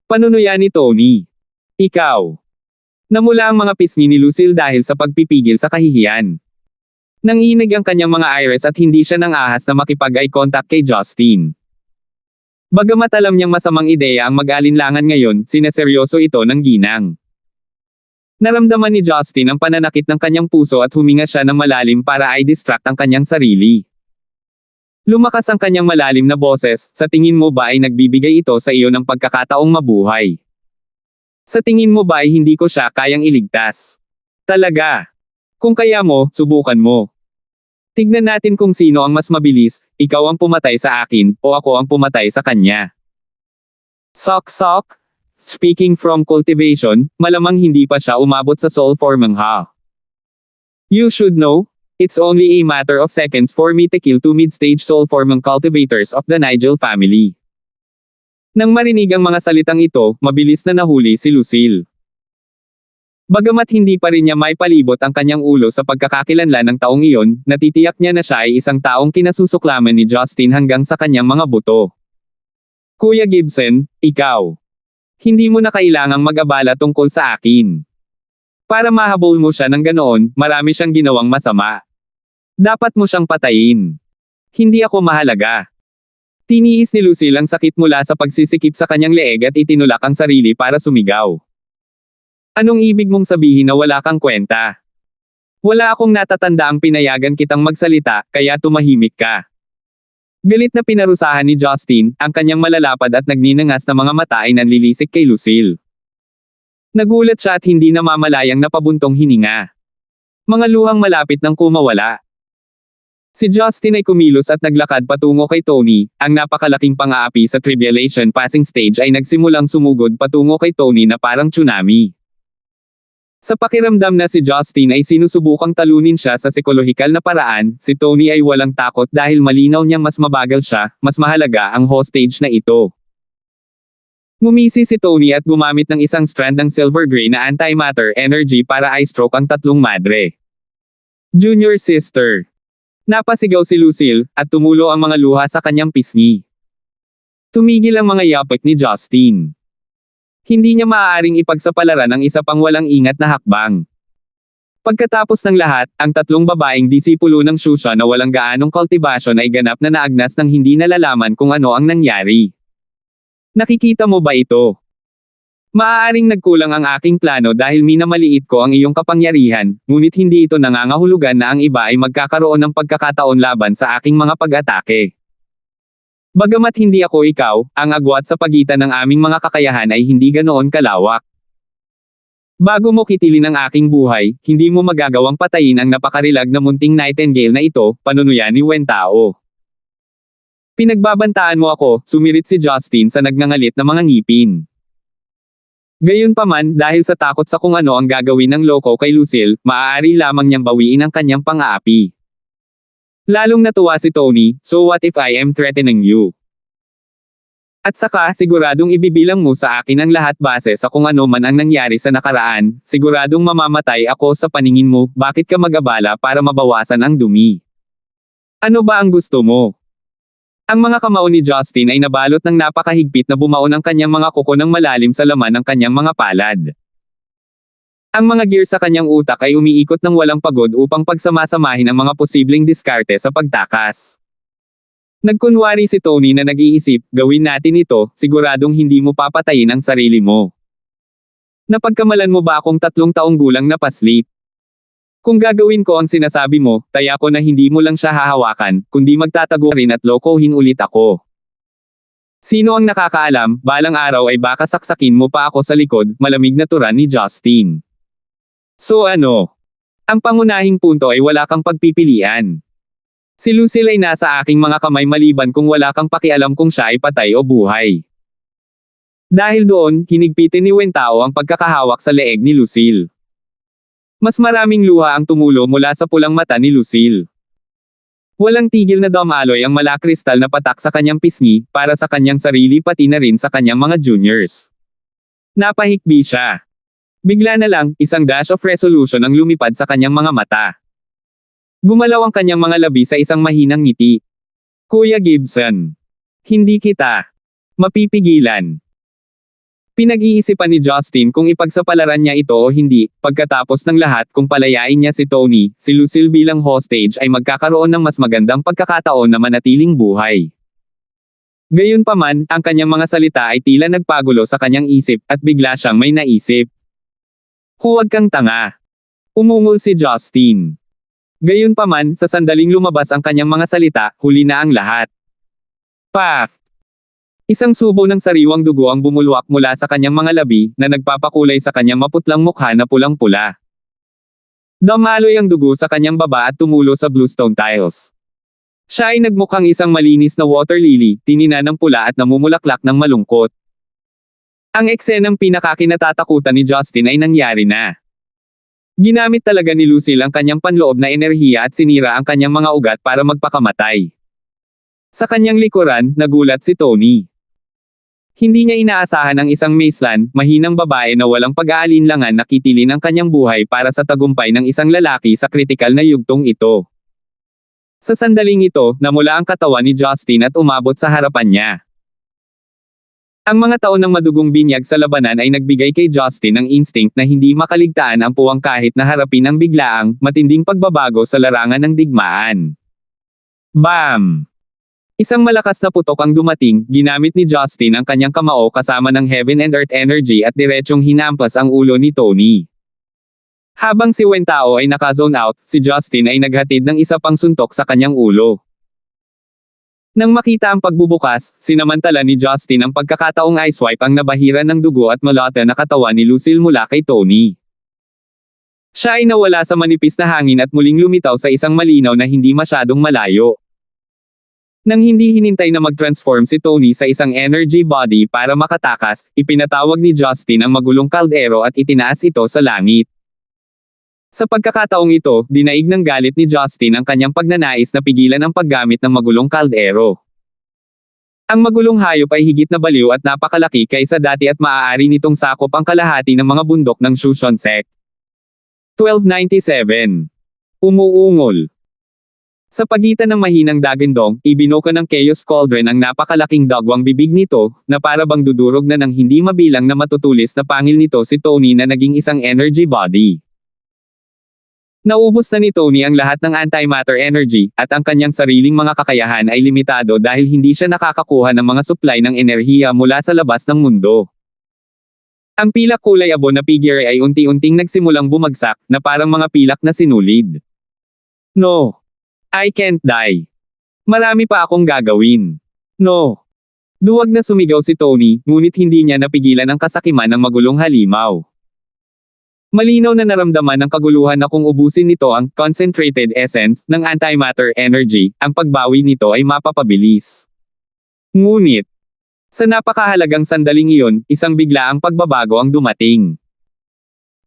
Panunuya ni Tony. Ikaw. Namula ang mga pisngi ni Lucille dahil sa pagpipigil sa kahihiyan. Nanginig ang kanyang mga iris at hindi siya nang ahas na makipag-eye contact kay Justin. Bagamat alam niyang masamang ideya ang mag-alinlangan ngayon, sineseryoso ito ng ginang. Naramdaman ni Justin ang pananakit ng kanyang puso at huminga siya ng malalim para i-distract ang kanyang sarili. Lumakas ang kanyang malalim na boses, sa tingin mo ba ay nagbibigay ito sa iyo ng pagkakataong mabuhay? Sa tingin mo ba ay hindi ko siya kayang iligtas? Talaga? Kung kaya mo, subukan mo. Tignan natin kung sino ang mas mabilis, ikaw ang pumatay sa akin, o ako ang pumatay sa kanya. Sok. Speaking from cultivation, malamang hindi pa siya umabot sa soul forming ha. You should know, it's only a matter of seconds for me to kill two mid-stage soul forming cultivators of the Nigel family. Nang marinig ang mga salitang ito, mabilis na nahuli si Lucille. Bagamat hindi pa rin niya may palibot ang kanyang ulo sa pagkakakilanlan ng taong iyon, natitiyak niya na siya ay isang taong kinasusuklaman ni Justin hanggang sa kanyang mga buto. Kuya Gibson, ikaw. Hindi mo na kailangang mag-abala tungkol sa akin. Para mahabol mo siya ng ganoon, marami siyang ginawang masama. Dapat mo siyang patayin. Hindi ako mahalaga. Tiniis ni Lucille ang sakit mula sa pagsisikip sa kanyang leeg at itinulak ang sarili para sumigaw. Anong ibig mong sabihin na wala kang kwenta? Wala akong natatanda ang pinayagan kitang magsalita, kaya tumahimik ka. Galit na pinarusahan ni Justin, ang kanyang malalapad at nagninangas na mga mata ay nanlilisik kay Lucille. Nagulat siya at hindi namamalayang napabuntong hininga. Mga luhang malapit nang kumawala. Si Justin ay kumilos at naglakad patungo kay Tony, ang napakalaking pang-aapi sa tribulation passing stage ay nagsimulang sumugod patungo kay Tony na parang tsunami. Sa pakiramdam na si Justin ay sinusubukang talunin siya sa psikolohikal na paraan, si Tony ay walang takot dahil malinaw niyang mas mabagal siya, mas mahalaga ang hostage na ito. Ngumisi si Tony at gumamit ng isang strand ng silver gray na antimatter energy para i-stroke ang tatlong madre. Junior sister. Napasigaw si Lucille, at tumulo ang mga luha sa kanyang pisngi. Tumigil ang mga yapik ni Justin. Hindi niya maaaring ipagsapalaran ang isa pang walang ingat na hakbang. Pagkatapos ng lahat, ang tatlong babaeng disipulo ng Shusha na walang gaanong kultibasyon ay ganap na naagnas ng hindi nalalaman kung ano ang nangyari. Nakikita mo ba ito? Maaaring nagkulang ang aking plano dahil minamaliit ko ang iyong kapangyarihan, ngunit hindi ito nangangahulugan na ang iba ay magkakaroon ng pagkakataon laban sa aking mga pag-atake. Bagamat hindi ako ikaw, ang agwat sa pagitan ng aming mga kakayahan ay hindi ganoon kalawak. Bago mo kitilin ang aking buhay, hindi mo magagawang patayin ang napakarilag na munting nightingale na ito, panunuyan ni Wen Tao. Pinagbabantaan mo ako, sumirit si Justin sa nagngangalit na mga ngipin. Gayunpaman, dahil sa takot sa kung ano ang gagawin ng loko kay Lucille, maaari lamang niyang bawiin ang kanyang pang-aapi. Lalong natuwa si Tony, so what if I am threatening you? At saka, siguradong ibibilang mo sa akin ang lahat base sa kung ano man ang nangyari sa nakaraan, siguradong mamamatay ako sa paningin mo, bakit ka mag-abala para mabawasan ang dumi? Ano ba ang gusto mo? Ang mga kamao ni Justin ay nabalot ng napakahigpit na bumao ng kanyang mga kuko ng malalim sa laman ng kanyang mga palad. Ang mga gear sa kanyang utak ay umiikot ng walang pagod upang pagsamasamahin ang mga posibleng diskarte sa pagtakas. Nagkunwari si Tony na nag-iisip, gawin natin ito, siguradong hindi mo papatayin ang sarili mo. Napagkamalan mo ba akong 3 taong gulang na paslit? Kung gagawin ko ang sinasabi mo, taya ko na hindi mo lang siya hahawakan, kundi magtatago rin at lokohin ulit ako. Sino ang nakakaalam, balang araw ay baka saksakin mo pa ako sa likod, malamig na turan ni Justin. So ano? Ang pangunahing punto ay wala kang pagpipilian. Si Lucille ay nasa aking mga kamay maliban kung wala kang pakialam kung siya ay patay o buhay. Dahil doon, hinigpitin ni Wen Tao ang pagkakahawak sa leeg ni Lucille. Mas maraming luha ang tumulo mula sa pulang mata ni Lucille. Walang tigil na damaloy ang malakristal na patak sa kanyang pisngi, para sa kanyang sarili pati na rin sa kanyang mga juniors. Napahikbi siya. Bigla na lang, isang dash of resolution ang lumipad sa kanyang mga mata. Gumalaw ang kanyang mga labi sa isang mahinang ngiti. Kuya Gibson. Hindi kita mapipigilan. Pinag-iisipan ni Justin kung ipagsapalaran niya ito o hindi. Pagkatapos ng lahat, kung palayain niya si Tony, si Lucille bilang hostage ay magkakaroon ng mas magandang pagkakataon na manatiling buhay. Gayunpaman, ang kanyang mga salita ay tila nagpagulo sa kanyang isip at bigla siyang may naisip. Huwag kang tanga. Umungol si Justin. Gayunpaman, sa sandaling lumabas ang kanyang mga salita, huli na ang lahat. Path. Isang subo ng sariwang dugo ang bumulwak mula sa kanyang mga labi, na nagpapakulay sa kanyang maputlang mukha na pulang-pula. Dumaloy ang dugo sa kanyang baba at tumulo sa bluestone tiles. Siya ay nagmukhang isang malinis na water lily, tinina ng pula at namumulaklak ng malungkot. Ang eksenang pinakakinatatakutan ni Justin ay nangyari na. Ginamit talaga ni Lucille ang kanyang panloob na enerhiya at sinira ang kanyang mga ugat para magpakamatay. Sa kanyang likuran, nagulat si Tony. Hindi niya inaasahan ang isang maislan, mahinang babae na walang pag-aalinlangan na kitilin ang kanyang buhay para sa tagumpay ng isang lalaki sa kritikal na yugtong ito. Sa sandaling ito, namula ang katawan ni Justin at umabot sa harapan niya. Ang mga taon ng madugong binyag sa labanan ay nagbigay kay Justin ng instinct na hindi makaligtaan ang puwang kahit na harapin ang biglaang, matinding pagbabago sa larangan ng digmaan. Bam! Isang malakas na putok ang dumating, ginamit ni Justin ang kanyang kamao kasama ng Heaven and Earth energy at diretsyong hinampas ang ulo ni Tony. Habang si Wentao ay naka-zone out, si Justin ay naghatid ng isa pang suntok sa kanyang ulo. Nang makita ang pagbubukas, sinamantala ni Justin ang pagkakataong ice wipe ang nabahiran ng dugo at malata na katawan ni Lucille mula kay Tony. Siya ay nawala sa manipis na hangin at muling lumitaw sa isang malinaw na hindi masyadong malayo. Nang hindi hinintay na mag-transform si Tony sa isang energy body para makatakas, ipinatawag ni Justin ang magulong kaldero at itinaas ito sa langit. Sa pagkakataong ito, dinaig ng galit ni Justin ang kanyang pagnanais na pigilan ang paggamit ng magulong kaldero. Ang magulong hayop ay higit na baliw at napakalaki kaysa dati at maaari nitong sakop ang kalahati ng mga bundok ng Shusonsek. 1297. Umuungol. Sa pagitan ng mahinang dagandong, ibinuka ng Chaos Cauldron ang napakalaking dagwang bibig nito, na para bang dudurog na ng hindi mabilang na matutulis na pangil nito si Tony na naging isang energy body. Naubos na ni Tony ang lahat ng antimatter energy, at ang kanyang sariling mga kakayahan ay limitado dahil hindi siya nakakakuha ng mga supply ng enerhiya mula sa labas ng mundo. Ang pilak kulay abo na figure ay unti-unting nagsimulang bumagsak, na parang mga pilak na sinulid. No. I can't die. Marami pa akong gagawin. No. Duwag na sumigaw si Tony, ngunit hindi niya napigilan ang kasakiman ng magulong halimaw. Malinaw na naramdaman ng kaguluhan na kung ubusin nito ang concentrated essence ng antimatter energy, ang pagbawi nito ay mapapabilis. Ngunit, sa napakahalagang sandaling iyon, isang biglaang pagbabago ang dumating.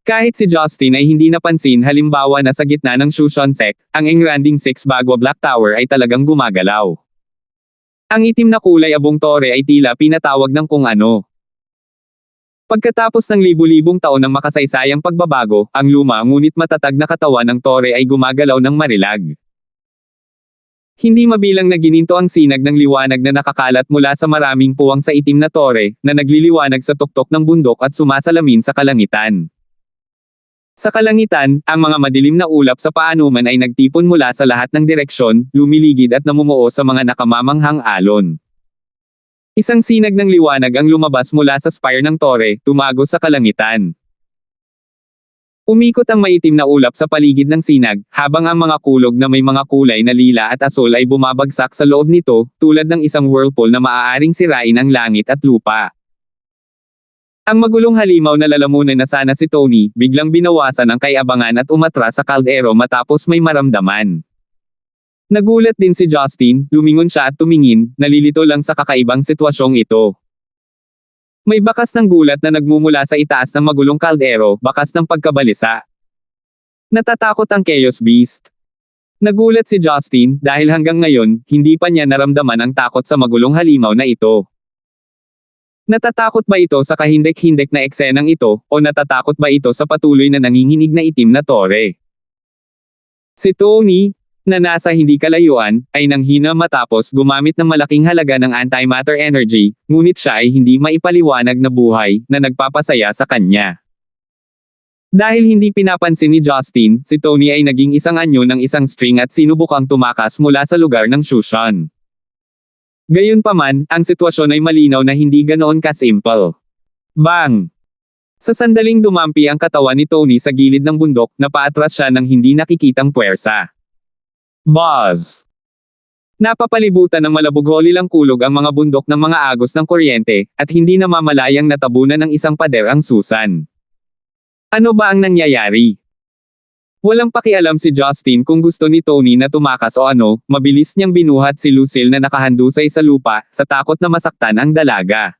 Kahit si Justin ay hindi napansin, halimbawa na sa gitna ng Shusonsek, ang engranding 6 Bagua Black Tower ay talagang gumagalaw. Ang itim na kulay abong tore ay tila pinatawag ng kung ano. Pagkatapos ng libu-libong taon ng makasaysayang pagbabago, ang luma ngunit matatag na katawan ng tore ay gumagalaw ng marilag. Hindi mabilang na gininto ang sinag ng liwanag na nakakalat mula sa maraming puwang sa itim na tore, na nagliliwanag sa tuktok ng bundok at sumasalamin sa kalangitan. Sa kalangitan, ang mga madilim na ulap sa paanuman ay nagtipon mula sa lahat ng direksyon, lumiligid at namumuo sa mga nakamamanghang alon. Isang sinag ng liwanag ang lumabas mula sa spire ng tore, tumago sa kalangitan. Umikot ang maitim na ulap sa paligid ng sinag, habang ang mga kulog na may mga kulay na lila at asul ay bumabagsak sa loob nito, tulad ng isang whirlpool na maaaring sirain ang langit at lupa. Ang magulong halimaw na lalamunan na sana si Tony, biglang binawasan ang kayabangan at umatras sa kaldero matapos may maramdaman. Nagulat din si Justin, lumingon siya at tumingin, nalilito lang sa kakaibang sitwasyong ito. May bakas ng gulat na nagmumula sa itaas ng magulong kaldero, bakas ng pagkabalisa. Natatakot ang Chaos Beast. Nagulat si Justin, dahil hanggang ngayon, hindi pa niya naramdaman ang takot sa magulong halimaw na ito. Natatakot ba ito sa kahindek-hindek na eksenang ito, o natatakot ba ito sa patuloy na nanginginig na itim na tore? Si Tony, na nasa hindi kalayuan, ay nanghina matapos gumamit ng malaking halaga ng antimatter energy, ngunit siya ay hindi maipaliwanag na buhay na nagpapasaya sa kanya. Dahil hindi pinapansin ni Justin, si Tony ay naging isang anyo ng isang string at sinubukang tumakas mula sa lugar ng Shushan. Gayunpaman, ang sitwasyon ay malinaw na hindi ganoon ka-simple. Bang! Sa sandaling dumampi ang katawan ni Tony sa gilid ng bundok, napaatras siya ng hindi nakikitang puwersa. Buzz! Napapalibutan ng malabog-holilang kulog ang mga bundok ng mga agos ng kuryente, at hindi namamalayang natabunan ng isang pader ang Susan. Ano ba ang nangyayari? Walang pakialam si Justin kung gusto ni Tony na tumakas o ano, mabilis niyang binuhat si Lucille na nakahandusay sa lupa, sa takot na masaktan ang dalaga.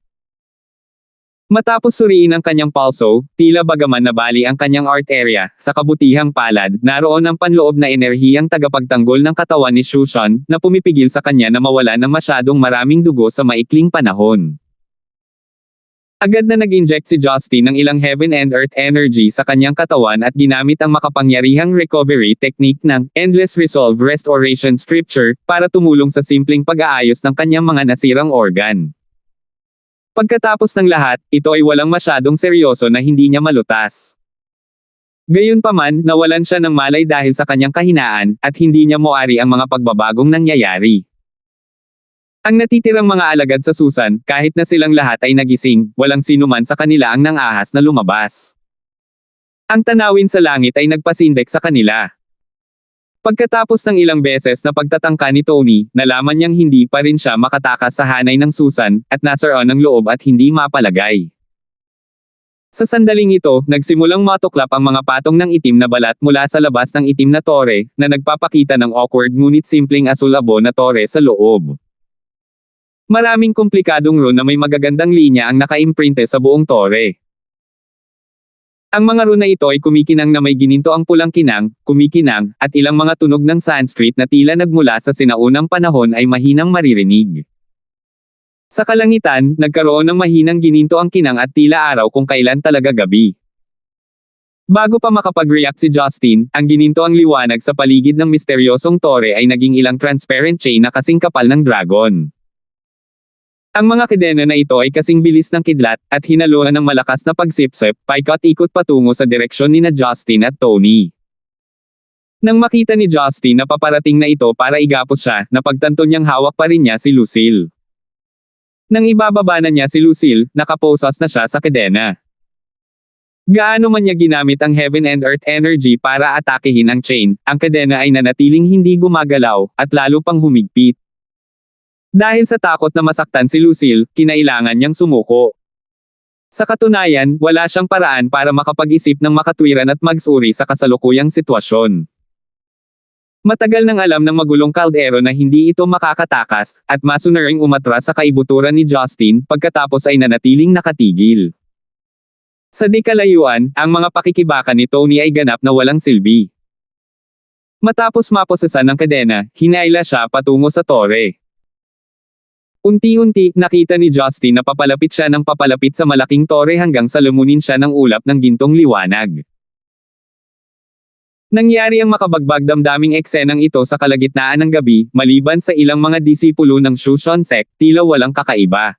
Matapos suriin ang kanyang pulso, tila bagaman nabali ang kanyang arteria, sa kabutihang palad, naroon ang panloob na enerhiyang tagapagtanggol ng katawan ni Shushan, na pumipigil sa kanya na mawala ng masyadong maraming dugo sa maikling panahon. Agad na nag-inject si Justin ng ilang heaven and earth energy sa kanyang katawan at ginamit ang makapangyarihang recovery technique ng Endless Resolve Restoration Scripture, para tumulong sa simpleng pag-aayos ng kanyang mga nasirang organ. Pagkatapos ng lahat, ito ay walang masyadong seryoso na hindi niya malutas. Gayunpaman, nawalan siya ng malay dahil sa kanyang kahinaan, at hindi niya moari ang mga pagbabagong nangyayari. Ang natitirang mga alagad sa Susan, kahit na silang lahat ay nagising, walang sinuman sa kanila ang nangahas na lumabas. Ang tanawin sa langit ay nagpasindek sa kanila. Pagkatapos ng ilang beses na pagtatangka ni Tony, nalaman niyang hindi pa rin siya makatakas sa hanay ng Susan, at nasaroon ng loob at hindi mapalagay. Sa sandaling ito, nagsimulang matuklap ang mga patong ng itim na balat mula sa labas ng itim na tore, na nagpapakita ng awkward ngunit simpleng asul-abo na tore sa loob. Maraming komplikadong rune na may magagandang linya ang naka-imprinte sa buong tore. Ang mga rune na ito ay kumikinang na may gininto ang pulang kinang, kumikinang, at ilang mga tunog ng Sanskrit na tila nagmula sa sinaunang panahon ay mahinang maririnig. Sa kalangitan, nagkaroon ng mahinang gininto ang kinang at tila araw kung kailan talaga gabi. Bago pa makapag-react si Justin, ang gininto ang liwanag sa paligid ng misteryosong tore ay naging ilang transparent chain na kasing kapal ng dragon. Ang mga kadena na ito ay kasing bilis ng kidlat, at hinaluan ng malakas na pagsipsip, paikot-ikot patungo sa direksyon ni Justin at Tony. Nang makita ni Justin na paparating na ito para igapos siya, napagtanto niyang hawak pa rin niya si Lucille. Nang ibababa na niya si Lucille, nakaposas na siya sa kadena. Gaano man niya ginamit ang heaven and earth energy para atakehin ang chain, ang kadena ay nanatiling hindi gumagalaw, at lalo pang humigpit. Dahil sa takot na masaktan si Lucille, kinailangan niyang sumuko. Sa katunayan, wala siyang paraan para makapag-isip ng makatwiran at magsuri sa kasalukuyang sitwasyon. Matagal nang alam ng magulong kaldero na hindi ito makakatakas, at masunaring umatras sa kaibuturan ni Justin, pagkatapos ay nanatiling nakatigil. Sa di kalayuan, ang mga pakikibaka ni Tony ay ganap na walang silbi. Matapos maposesan ng kadena, hinayla siya patungo sa tore. Unti-unti, nakita ni Justin na papalapit siya ng papalapit sa malaking tore hanggang sa lumunin siya ng ulap ng gintong liwanag. Nangyari ang makabagbag damdaming eksenang ito sa kalagitnaan ng gabi, maliban sa ilang mga disipulo ng Shushan sect, tila walang kakaiba.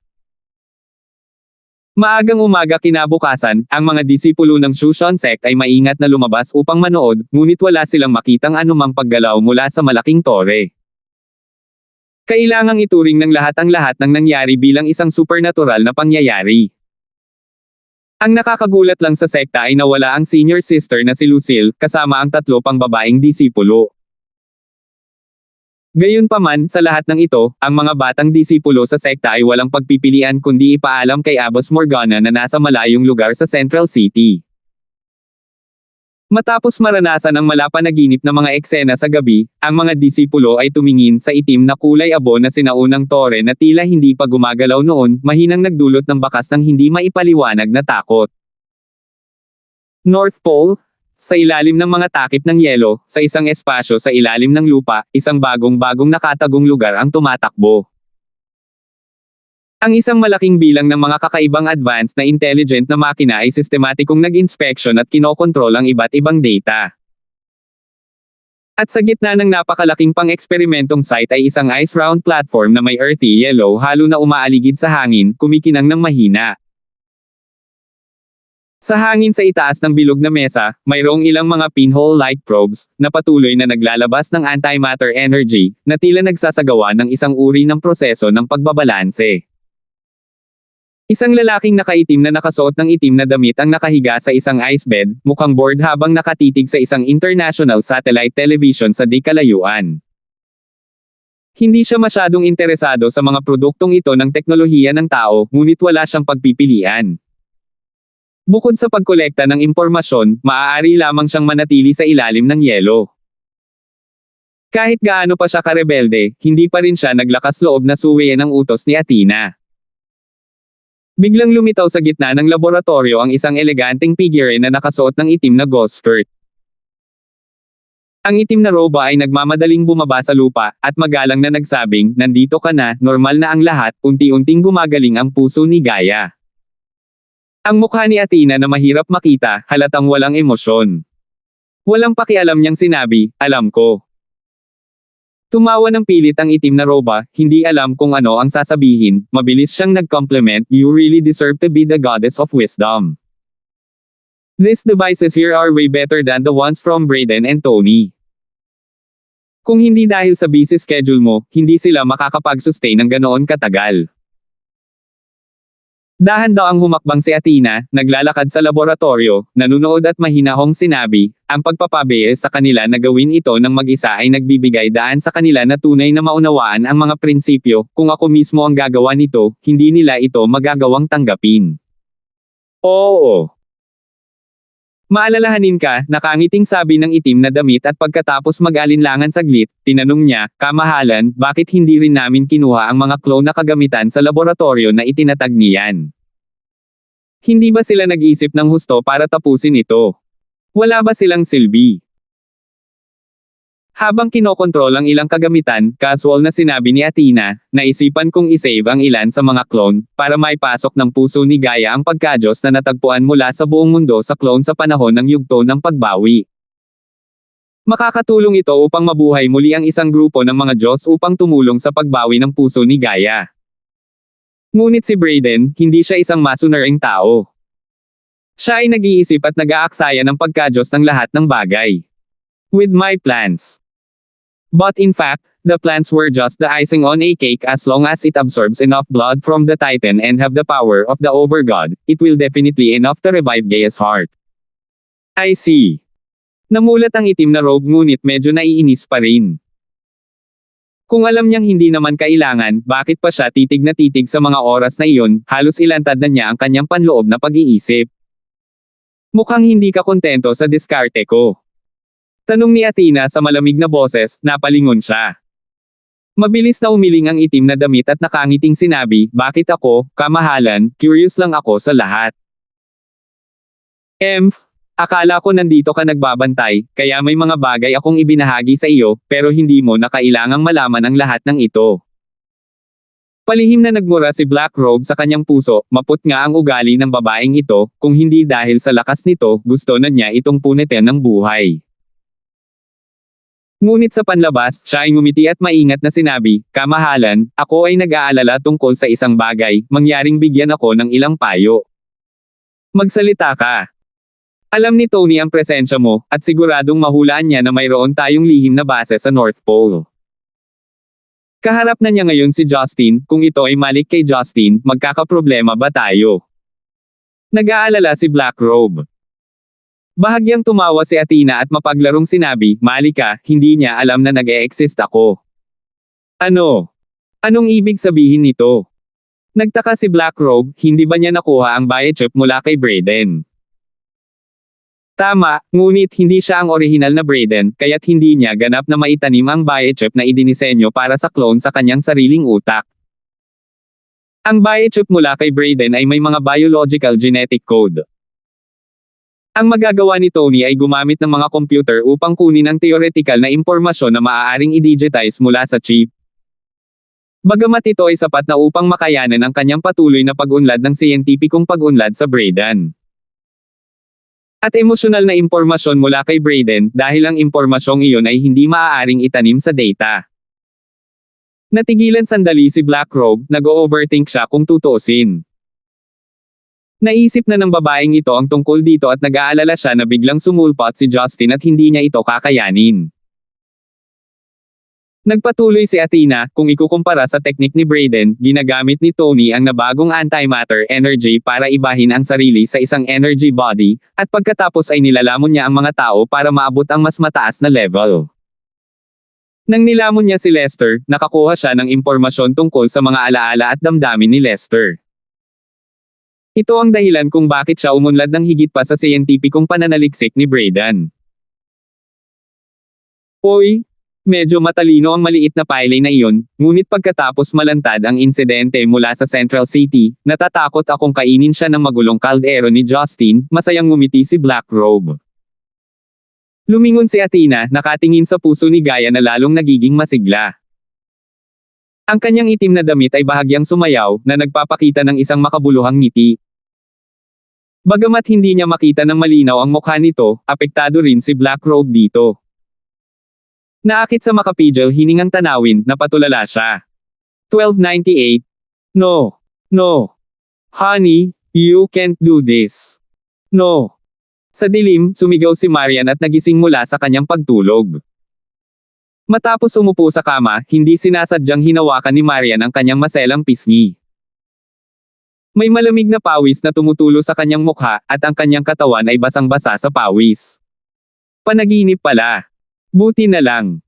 Maagang umaga kinabukasan, ang mga disipulo ng Shushan sect ay maingat na lumabas upang manood, ngunit wala silang makitang anumang paggalaw mula sa malaking tore. Kailangang ituring ng lahat ang lahat ng nangyari bilang isang supernatural na pangyayari. Ang nakakagulat lang sa sekta ay nawala ang senior sister na si Lucille, kasama ang 3 pang babaeng disipulo. Gayunpaman, sa lahat ng ito, ang mga batang disipulo sa sekta ay walang pagpipilian kundi ipaalam kay Abbas Morgana na nasa malayong lugar sa Central City. Matapos maranasan ang malapanaginip na mga eksena sa gabi, ang mga disipulo ay tumingin sa itim na kulay abo na sinaunang tore na tila hindi pa gumagalaw noon, mahinang nagdulot ng bakas ng hindi maipaliwanag na takot. North Pole? Sa ilalim ng mga takip ng yelo, sa isang espasyo sa ilalim ng lupa, isang bagong-bagong nakatagong lugar ang tumatakbo. Ang isang malaking bilang ng mga kakaibang advanced na intelligent na makina ay sistematikong nag-inspeksyon at kinokontrol ang iba't ibang data. At sa gitna ng napakalaking pang-eksperimentong site ay isang ice-round platform na may earthy yellow halo na umaaligid sa hangin, kumikinang ng mahina. Sa hangin sa itaas ng bilog na mesa, mayroong ilang mga pinhole-like probes, na patuloy na naglalabas ng antimatter energy, na tila nagsasagawa ng isang uri ng proseso ng pagbabalanse. Isang lalaking nakaitim na nakasuot ng itim na damit ang nakahiga sa isang ice bed, mukhang bored habang nakatitig sa isang international satellite television sa di kalayuan. Hindi siya masyadong interesado sa mga produktong ito ng teknolohiya ng tao, ngunit wala siyang pagpipilian. Bukod sa pagkolekta ng impormasyon, maaari lamang siyang manatili sa ilalim ng yelo. Kahit gaano pa siya karebelde, hindi pa rin siya naglakas loob na suwiin ang utos ni Athena. Biglang lumitaw sa gitna ng laboratorio ang isang eleganteng figure na nakasuot ng itim na ghost skirt. Ang itim na roba ay nagmamadaling bumaba sa lupa, at magalang na nagsabing, "Nandito ka na, normal na ang lahat." Unti-unting gumagaling ang puso ni Gaia. Ang mukha ni Athena na mahirap makita, halatang walang emosyon. Walang pakialam niyang sinabi, "Alam ko." Tumawa ng pilit ang itim na roba, hindi alam kung ano ang sasabihin, mabilis siyang nag-compliment, "You really deserve to be the goddess of wisdom. These devices here are way better than the ones from Brayden and Tony. Kung hindi dahil sa busy schedule mo, hindi sila makakapag-sustain ng ganoon katagal." Dahan daw ang humakbang si Athena, naglalakad sa laboratorio, nanunood at mahinahong sinabi, "Ang pagpapabihis sa kanila na gawin ito ng mag-isa ay nagbibigay daan sa kanila na tunay na maunawaan ang mga prinsipyo. Kung ako mismo ang gagawa nito, hindi nila ito magagawang tanggapin." Oo. Maalalahanin ka, nakangiting sabi ng itim na damit at pagkatapos mag-alinlangan saglit, tinanong niya, "Kamahalan, bakit hindi rin namin kinuha ang mga clone na kagamitan sa laboratorio na itinatag niyan? Hindi ba sila nag-isip ng husto para tapusin ito? Wala ba silang silbi?" Habang kinokontrol ang ilang kagamitan, casual na sinabi ni Athena, "Naisipan kong isave ang ilan sa mga clone, para maipasok ng puso ni Gaia ang pagkadyos na natagpuan mula sa buong mundo sa clone sa panahon ng yugto ng pagbawi. Makakatulong ito upang mabuhay muli ang isang grupo ng mga Diyos upang tumulong sa pagbawi ng puso ni Gaia." Ngunit si Brayden, hindi siya isang masunuring tao. Siya ay nag-iisip at nag-aaksaya ng pagkadyos ng lahat ng bagay. "With my plans. But in fact, the plans were just the icing on a cake. As long as it absorbs enough blood from the Titan and have the power of the Overgod, it will definitely enough to revive Gaia's heart." I see. Namulat ang itim na robe ngunit medyo naiinis pa rin. Kung alam niyang hindi naman kailangan, bakit pa siya titig na titig sa mga oras na iyon, halos ilantad na niya ang kanyang panloob na pag-iisip. "Mukhang hindi ka kontento sa diskarte ko?" Tanong ni Athena sa malamig na boses, napalingon siya. Mabilis na umiling ang itim na damit at nakangiting sinabi, "Bakit ako, kamahalan, curious lang ako sa lahat. Akala ko nandito ka nagbabantay, kaya may mga bagay akong ibinahagi sa iyo, pero hindi mo na kailangang malaman ang lahat ng ito." Palihim na nagmura si Black Robe sa kanyang puso, maput nga ang ugali ng babaeng ito, kung hindi dahil sa lakas nito, gusto na niya itong punitin ng buhay. Ngunit sa panlabas, siya ay ngumiti at maingat na sinabi, "Kamahalan, ako ay nag-aalala tungkol sa isang bagay, mangyaring bigyan ako ng ilang payo." "Magsalita ka. Alam ni Tony ang presensya mo, at siguradong mahulaan niya na mayroon tayong lihim na base sa North Pole. Kaharap na niya ngayon si Justin, kung ito ay malik kay Justin, magkakaproblema ba tayo?" Nag-aalala si Black Robe. Bahagyang tumawa si Athena at mapaglarong sinabi, "Malika, hindi niya alam na nag-e-exist ako." "Ano? Anong ibig sabihin nito?" Nagtaka si Black Robe, hindi ba niya nakuha ang biochip mula kay Brayden? Tama, ngunit hindi siya ang orihinal na Brayden, kaya't hindi niya ganap na maitanim ang biochip na idinisenyo para sa clone sa kanyang sariling utak. Ang biochip mula kay Brayden ay may mga biological genetic code. Ang magagawa ni Tony ay gumamit ng mga computer upang kunin ang theoretical na impormasyon na maaaring i-digitize mula sa chip. Bagamat ito ay sapat na upang makayanan ang kanyang patuloy na pag-unlad ng siyentipikong pag-unlad sa Brayden. At emosyonal na impormasyon mula kay Brayden dahil ang impormasyong iyon ay hindi maaaring itanim sa data. Natigilan sandali si Blackrobe, nag-overthink siya kung tutuusin. Naisip na ng babaeng ito ang tungkol dito at nag-aalala siya na biglang sumulpot si Justin at hindi niya ito kakayanin. Nagpatuloy si Athena, kung ikukumpara sa teknik ni Brayden, ginagamit ni Tony ang nabagong antimatter energy para ibahin ang sarili sa isang energy body, at pagkatapos ay nilalamon niya ang mga tao para maabot ang mas mataas na level. Nang nilamon niya si Lester, nakakuha siya ng impormasyon tungkol sa mga alaala at damdamin ni Lester. Ito ang dahilan kung bakit siya umunlad ng higit pa sa siyentipikong pananaliksik ni Brayden. Oy! Medyo matalino ang maliit na pile na iyon, ngunit pagkatapos malantad ang insidente mula sa Central City, natatakot akong kainin siya ng magulong kaldero ni Justin, masayang ngumiti si Blackrobe. Lumingon si Athena, nakatingin sa puso ni Gaia na lalong nagiging masigla. Ang kanyang itim na damit ay bahagyang sumayaw, na nagpapakita ng isang makabuluhang ngiti. Bagamat hindi niya makita ng malinaw ang mukha nito, apektado rin si Blackrobe dito. Naakit sa makapidyo hiningang tanawin, napatulala siya. 1298. No. No. Honey, you can't do this. No. Sa dilim, sumigaw si Marian at nagising mula sa kanyang pagtulog. Matapos umupo sa kama, hindi sinasadyang hinawakan ni Marian ang kanyang maselang pisngi. May malamig na pawis na tumutulo sa kanyang mukha, at ang kanyang katawan ay basang-basa sa pawis. Panaginip pala. Buti na lang.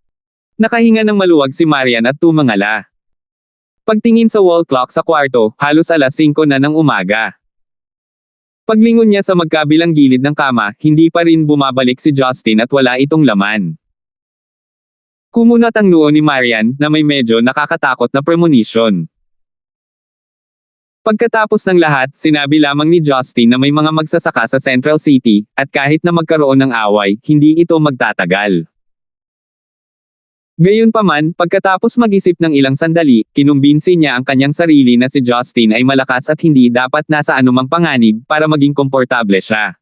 Nakahinga ng maluwag si Marian at tumangala. Pagtingin sa wall clock sa kwarto, halos alas 5 na ng umaga. Paglingon niya sa magkabilang gilid ng kama, hindi pa rin bumabalik si Justin at wala itong laman. Kumunat ang noo ni Marian, na may medyo nakakatakot na premonition. Pagkatapos ng lahat, sinabi lamang ni Justin na may mga magsasaka sa Central City, at kahit na magkaroon ng away, hindi ito magtatagal. Gayunpaman, pagkatapos mag-isip ng ilang sandali, kinumbinsi niya ang kanyang sarili na si Justin ay malakas at hindi dapat nasa anumang panganib para maging komportable siya.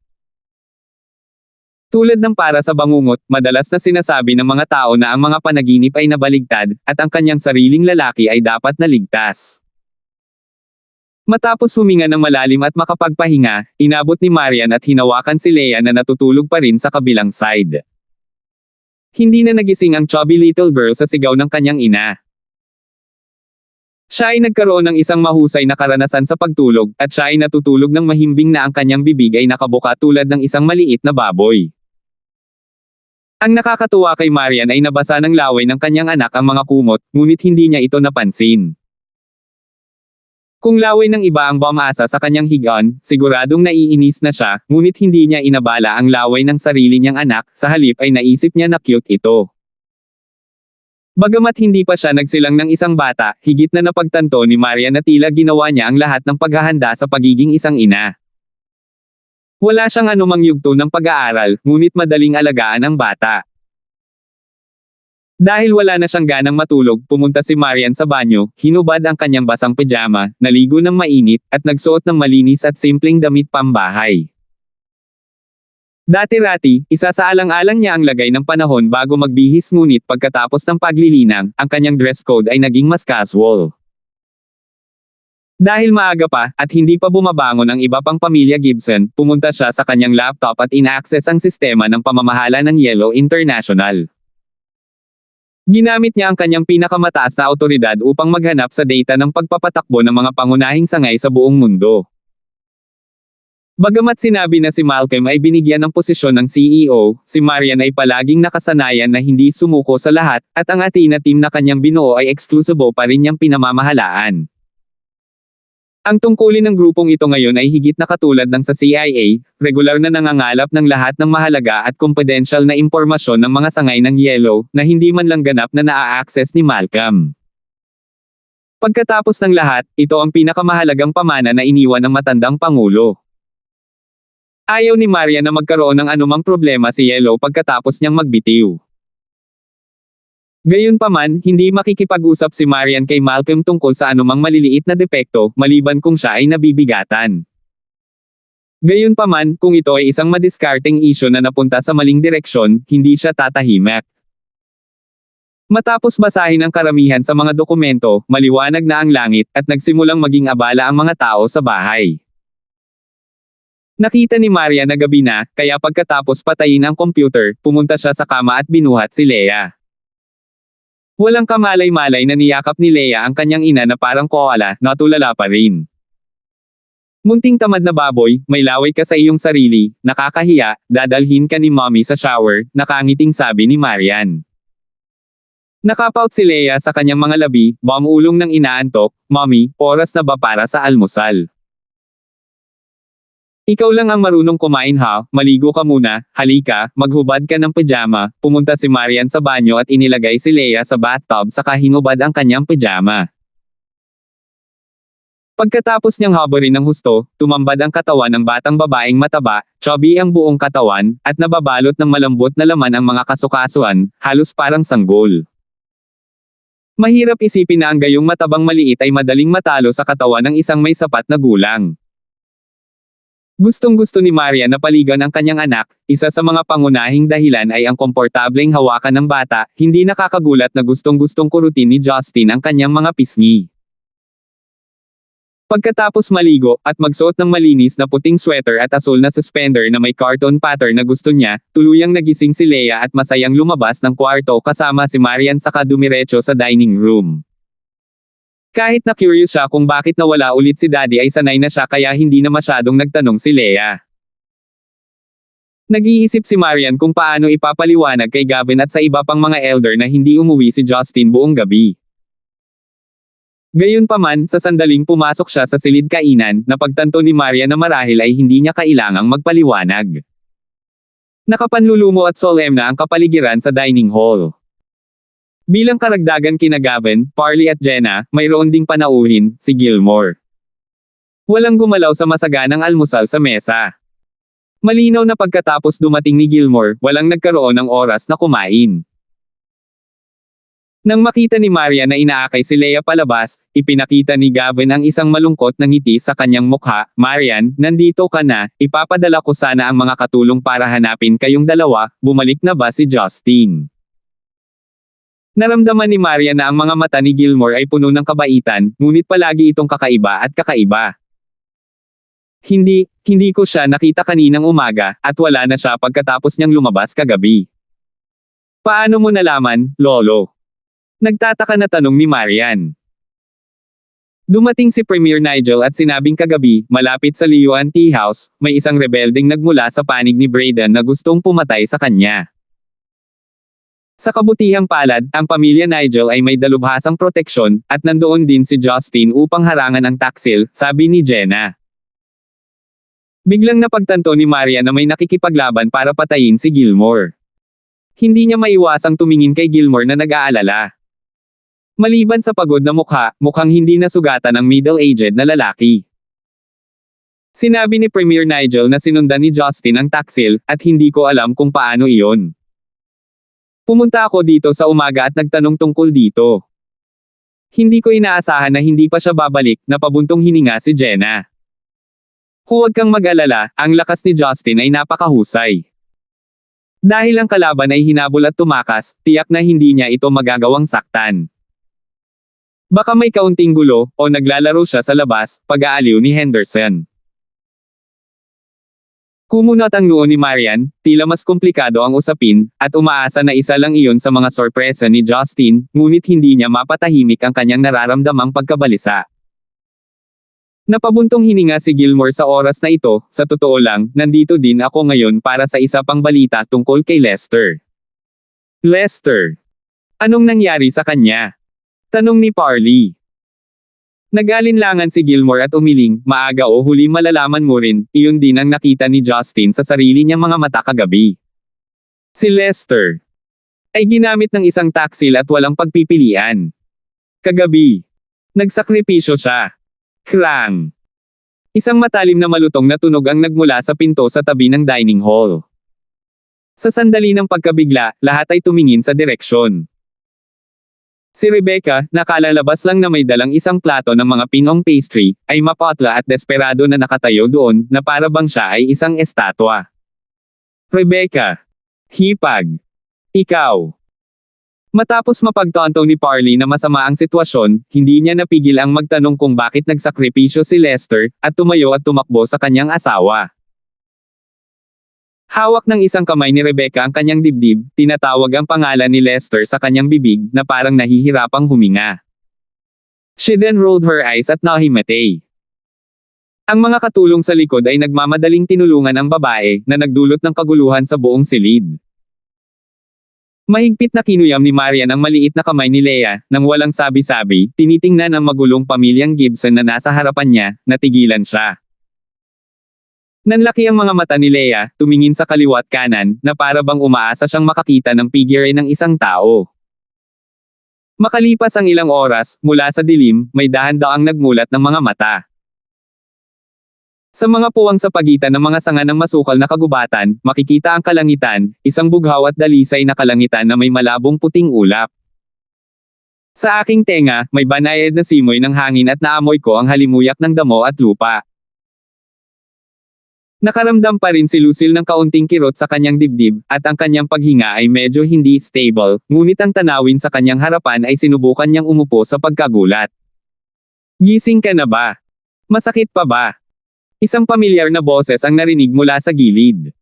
Tulad ng para sa bangungot, madalas na sinasabi ng mga tao na ang mga panaginip ay nabaligtad, at ang kanyang sariling lalaki ay dapat naligtas. Matapos huminga ng malalim at makapagpahinga, inabot ni Marian at hinawakan si Leia na natutulog pa rin sa kabilang side. Hindi na nagising ang chubby little girl sa sigaw ng kanyang ina. Siya ay nagkaroon ng isang mahusay na karanasan sa pagtulog, at siya ay natutulog ng mahimbing na ang kanyang bibig ay nakabuka tulad ng isang maliit na baboy. Ang nakakatuwa kay Marian ay nabasa ng laway ng kanyang anak ang mga kumot, ngunit hindi niya ito napansin. Kung laway ng iba ang bumasa sa kanyang higaan, siguradong naiinis na siya, ngunit hindi niya inabala ang laway ng sarili niyang anak, sa halip ay naisip niya na cute ito. Bagamat hindi pa siya nagsilang ng isang bata, higit na napagtanto ni Marian na tila ginawa niya ang lahat ng paghahanda sa pagiging isang ina. Wala siyang anumang yugto ng pag-aaral, ngunit madaling alagaan ang bata. Dahil wala na siyang ganang matulog, pumunta si Marian sa banyo, hinubad ang kanyang basang pajama, naligo ng mainit, at nagsuot ng malinis at simpleng damit pambahay. Dati-rati, isa sa alang-alang niya ang lagay ng panahon bago magbihis, ngunit pagkatapos ng paglilinang, ang kanyang dress code ay naging mas casual. Dahil maaga pa, at hindi pa bumabangon ang iba pang pamilya Gibson, pumunta siya sa kanyang laptop at in-access ang sistema ng pamamahala ng Yellow International. Ginamit niya ang kanyang pinakamataas na awtoridad upang maghanap sa data ng pagpapatakbo ng mga pangunahing sangay sa buong mundo. Bagamat sinabi na si Malcolm ay binigyan ng posisyon ng CEO, si Marian ay palaging nakasanayan na hindi sumuko sa lahat, at ang Athena team na kanyang binuo ay eksklusibo pa rin niyang pinamamahalaan. Ang tungkulin ng grupong ito ngayon ay higit na katulad ng sa CIA, regular na nangangalap ng lahat ng mahalaga at confidential na impormasyon ng mga sangay ng Yellow, na hindi man lang ganap na naa-access ni Malcolm. Pagkatapos ng lahat, ito ang pinakamahalagang pamana na iniwan ng matandang Pangulo. Ayaw ni Marian na magkaroon ng anumang problema si Yellow pagkatapos niyang magbitiw. Gayunpaman, hindi makikipag-usap si Marian kay Malcolm tungkol sa anumang maliliit na depekto, maliban kung siya ay nabibigatan. Gayunpaman, kung ito ay isang madiskarteng isyu na napunta sa maling direksyon, hindi siya tatahimik. Matapos basahin ang karamihan sa mga dokumento, maliwanag na ang langit, at nagsimulang maging abala ang mga tao sa bahay. Nakita ni Maria na gabi na, kaya pagkatapos patayin ang computer, pumunta siya sa kama at binuhat si Leia. Walang kamalay-malay na niyakap ni Leia ang kanyang ina na parang koala, natulala pa rin. Munting tamad na baboy, may laway ka sa iyong sarili, nakakahiya, dadalhin ka ni mommy sa shower, nakangiting sabi ni Marian. Nakapout si Leia sa kanyang mga labi, ulong ng inaantok, mommy, oras na ba para sa almusal? Ikaw lang ang marunong kumain ha, maligo ka muna, halika, maghubad ka ng pajama, pumunta si Marian sa banyo at inilagay si Leia sa bathtub saka hinubad ang kanyang pajama. Pagkatapos niyang habarin ng husto, tumambad ang katawan ng batang babaeng mataba, chubby ang buong katawan, at nababalot ng malambot na laman ang mga kasukasuan, halos parang sanggol. Mahirap isipin na ang gayong matabang maliit ay madaling matalo sa katawan ng isang may sapat na gulang. Gustong-gusto ni Maria na paligan ang kanyang anak, isa sa mga pangunahing dahilan ay ang komportableng hawakan ng bata, hindi nakakagulat na gustong-gustong kurutin ni Justin ang kanyang mga pisngi. Pagkatapos maligo, at magsuot ng malinis na puting sweater at asul na suspender na may cartoon pattern na gusto niya, tuluyang nagising si Leia at masayang lumabas ng kwarto kasama si Marian saka dumiretso sa dining room. Kahit na curious siya kung bakit nawala ulit si Daddy ay sanay na siya kaya hindi na masyadong nagtanong si Leia. Nag-iisip si Marian kung paano ipapaliwanag kay Gavin at sa iba pang mga elder na hindi umuwi si Justin buong gabi. Gayunpaman, sa sandaling pumasok siya sa silid kainan, napagtanto ni Maria na marahil ay hindi niya kailangang magpaliwanag. Nakapanlulumo at solemn na ang kapaligiran sa dining hall. Bilang karagdagan kina Gavin, Parley at Jenna, mayroon ding panauhin, si Gilmore. Walang gumalaw sa masaganang almusal sa mesa. Malinaw na pagkatapos dumating ni Gilmore, walang nagkaroon ng oras na kumain. Nang makita ni Maria na inaakay si Leia palabas, ipinakita ni Gavin ang isang malungkot na ngiti sa kanyang mukha. Marian, nandito ka na, ipapadala ko sana ang mga katulong para hanapin kayong dalawa, bumalik na ba si Justin? Naramdaman ni Maria na ang mga mata ni Gilmore ay puno ng kabaitan, ngunit palagi itong kakaiba at kakaiba. Hindi ko siya nakita kaninang umaga, at wala na siya pagkatapos niyang lumabas kagabi. Paano mo nalaman, Lolo? Nagtataka na tanong ni Marian. Dumating si Premier Nigel at sinabing kagabi, malapit sa Liyuan Tea House, may isang rebeldeng nagmula sa panig ni Brayden na gustong pumatay sa kanya. Sa kabutihang palad, ang pamilya Nigel ay may dalubhasang proteksyon, at nandoon din si Justin upang harangan ang taksil, sabi ni Jenna. Biglang napagtanto ni Maria na may nakikipaglaban para patayin si Gilmore. Hindi niya maiwasang tumingin kay Gilmore na nag-aalala. Maliban sa pagod na mukha, mukhang hindi nasugatan ang middle-aged na lalaki. Sinabi ni Premier Nigel na sinundan ni Justin ang taksil, at hindi ko alam kung paano iyon. Pumunta ako dito sa umaga at nagtanong tungkol dito. Hindi ko inaasahan na hindi pa siya babalik, napabuntong hininga si Jenna. Huwag kang mag-alala, ang lakas ni Justin ay napakahusay. Dahil ang kalaban ay hinabol at tumakas, tiyak na hindi niya ito magagawang saktan. Baka may kaunting gulo, o naglalaro siya sa labas, pag-aaliw ni Henderson. Kumunot ang noo ni Marian, tila mas komplikado ang usapin, at umaasa na isa lang iyon sa mga sorpresa ni Justin, ngunit hindi niya mapatahimik ang kanyang nararamdamang pagkabalisa. Napabuntong hininga si Gilmore sa oras na ito, sa totoo lang, nandito din ako ngayon para sa isa pang balita tungkol kay Lester. Lester. Anong nangyari sa kanya? Tanong ni Parley. Nag-alinlangan si Gilmore at umiling, maaga o huli malalaman mo rin, iyon din ang nakita ni Justin sa sarili niyang mga mata kagabi. Si Lester ay ginamit ng isang taksil at walang pagpipilian. Kagabi, nagsakripisyo siya. Krang! Isang matalim na malutong na tunog ang nagmula sa pinto sa tabi ng dining hall. Sa sandali ng pagkabigla, lahat ay tumingin sa direksyon. Si Rebecca, nakalalabas lang na may dalang isang plato ng mga pinong pastry, ay mapatla at desperado na nakatayo doon, na para bang siya ay isang estatwa. Rebecca. Hipag. Ikaw. Matapos mapagtanto ni Parley na masama ang sitwasyon, hindi niya napigil ang magtanong kung bakit nagsakripisyo si Lester, at tumayo at tumakbo sa kanyang asawa. Hawak ng isang kamay ni Rebecca ang kanyang dibdib, tinatawag ang pangalan ni Lester sa kanyang bibig, na parang nahihirapang huminga. She then rolled her eyes at nahimatay. Ang mga katulong sa likod ay nagmamadaling tinulungan ang babae, na nagdulot ng kaguluhan sa buong silid. Mahigpit na kinuyam ni Marian ang maliit na kamay ni Leah, nang walang sabi-sabi, tinitingnan ang magulong pamilyang Gibson na nasa harapan niya, natigilan siya. Nanlaki ang mga mata ni Leah, tumingin sa kaliwa't kanan, na para bang umaasa siyang makakita ng figure ng isang tao. Makalipas ang ilang oras, mula sa dilim, may dahan-daang nagmulat ng mga mata. Sa mga puwang sa pagitan ng mga sanga ng masukal na kagubatan, makikita ang kalangitan, isang bughaw at dalisay na kalangitan na may malabong puting ulap. Sa aking tenga, may banayad na simoy ng hangin at naamoy ko ang halimuyak ng damo at lupa. Nakaramdam pa rin si Lucille ng kaunting kirot sa kanyang dibdib, at ang kanyang paghinga ay medyo hindi stable, ngunit ang tanawin sa kanyang harapan ay sinubukan niyang umupo sa pagkagulat. Gising ka na ba? Masakit pa ba? Isang pamilyar na boses ang narinig mula sa gilid.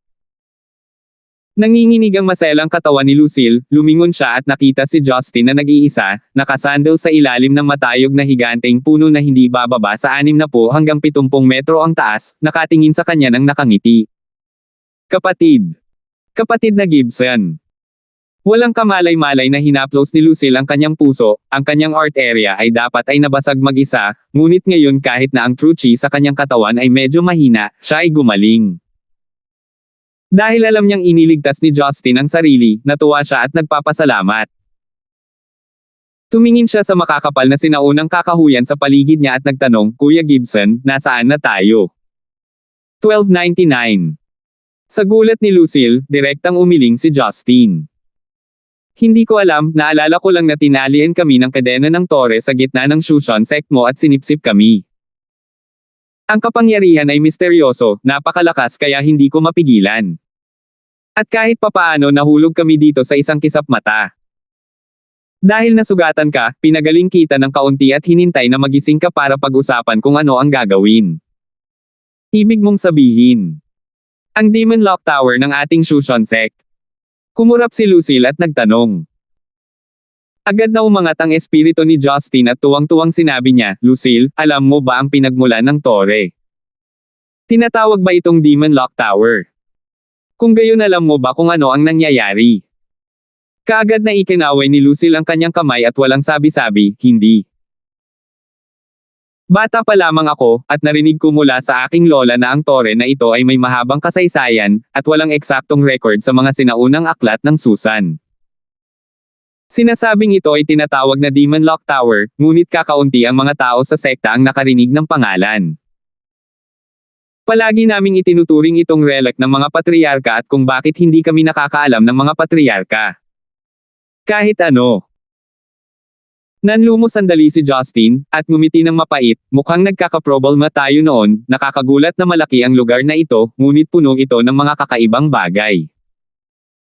Nanginginig ang maselang katawan ni Lucille, lumingon siya at nakita si Justin na nag-iisa, nakasandal sa ilalim ng matayog na higanteng puno na hindi bababa sa 60 hanggang 70 metro ang taas, nakatingin sa kanya ng nakangiti. Kapatid. Kapatid na Gibson. Walang kamalay-malay na hinaplos ni Lucille ang kanyang puso, ang kanyang art area ay dapat ay nabasag mag-isa, ngunit ngayon kahit na ang true chi sa kanyang katawan ay medyo mahina, siya ay gumaling. Dahil alam niyang iniligtas ni Justin ang sarili, natuwa siya at nagpapasalamat. Tumingin siya sa makakapal na sinaunang kakahuyan sa paligid niya at nagtanong, Kuya Gibson, nasaan na tayo? 1299. Sa gulat ni Lucille, direktang umiling si Justin. Hindi ko alam, naalala ko lang na tinalian kami ng kadena ng tore sa gitna ng Shushan sect mo at sinipsip kami. Ang kapangyarihan ay misteryoso, napakalakas kaya hindi ko mapigilan. At kahit papaano nahulog kami dito sa isang kisap mata. Dahil nasugatan ka, pinagaling kita ng kaunti at hinintay na magising ka para pag-usapan kung ano ang gagawin. Ibig mong sabihin. Ang Demon Lock Tower ng ating Shushan sect. Kumurap si Lucille at nagtanong. Agad na umangat ang espiritu ni Justin at tuwang-tuwang sinabi niya, Lucille, alam mo ba ang pinagmulan ng tore? Tinatawag ba itong Demon Lock Tower? Kung gayon alam mo ba kung ano ang nangyayari? Kaagad na ikinaway ni Lucille ang kanyang kamay at walang sabi-sabi, hindi. Bata pa lamang ako, at narinig ko mula sa aking lola na ang tore na ito ay may mahabang kasaysayan, at walang eksaktong record sa mga sinaunang aklat ng Susan. Sinasabing ito ay tinatawag na Demon Lock Tower, ngunit kakaunti ang mga tao sa sekta ang nakarinig ng pangalan. Palagi naming itinuturing itong relic ng mga patriarka at kung bakit hindi kami nakakaalam ng mga patriarka. Kahit ano. Nanlumo sandali si Justin, at ngumiti ng mapait, mukhang nagkakaproblema tayo noon, nakakagulat na malaki ang lugar na ito, ngunit puno ito ng mga kakaibang bagay.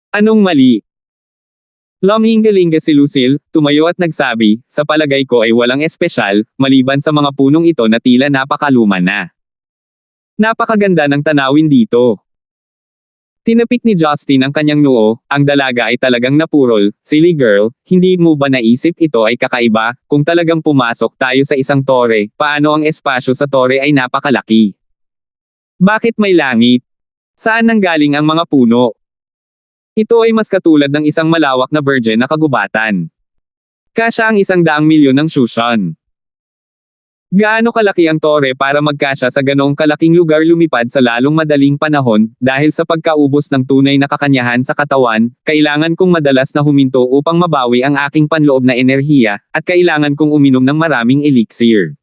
Anong mali? Lumhinga-linga si Lucille, tumayo at nagsabi, sa palagay ko ay walang espesyal, maliban sa mga punong ito na tila napakaluma na. Napakaganda ng tanawin dito. Tinapik ni Justin ang kanyang noo, ang dalaga ay talagang napurol, silly girl, hindi mo ba naisip ito ay kakaiba, kung talagang pumasok tayo sa isang tore, paano ang espasyo sa tore ay napakalaki? Bakit may langit? Saan nanggaling ang mga puno? Ito ay mas katulad ng isang malawak na virgin na kagubatan. Kasya ang 100 milyon ng Shushan. Gaano kalaki ang tore para magkasya sa ganoong kalaking lugar lumipad sa lalong madaling panahon, dahil sa pagkaubos ng tunay na kakanyahan sa katawan, kailangan kong madalas na huminto upang mabawi ang aking panloob na enerhiya, at kailangan kong uminom ng maraming elixir.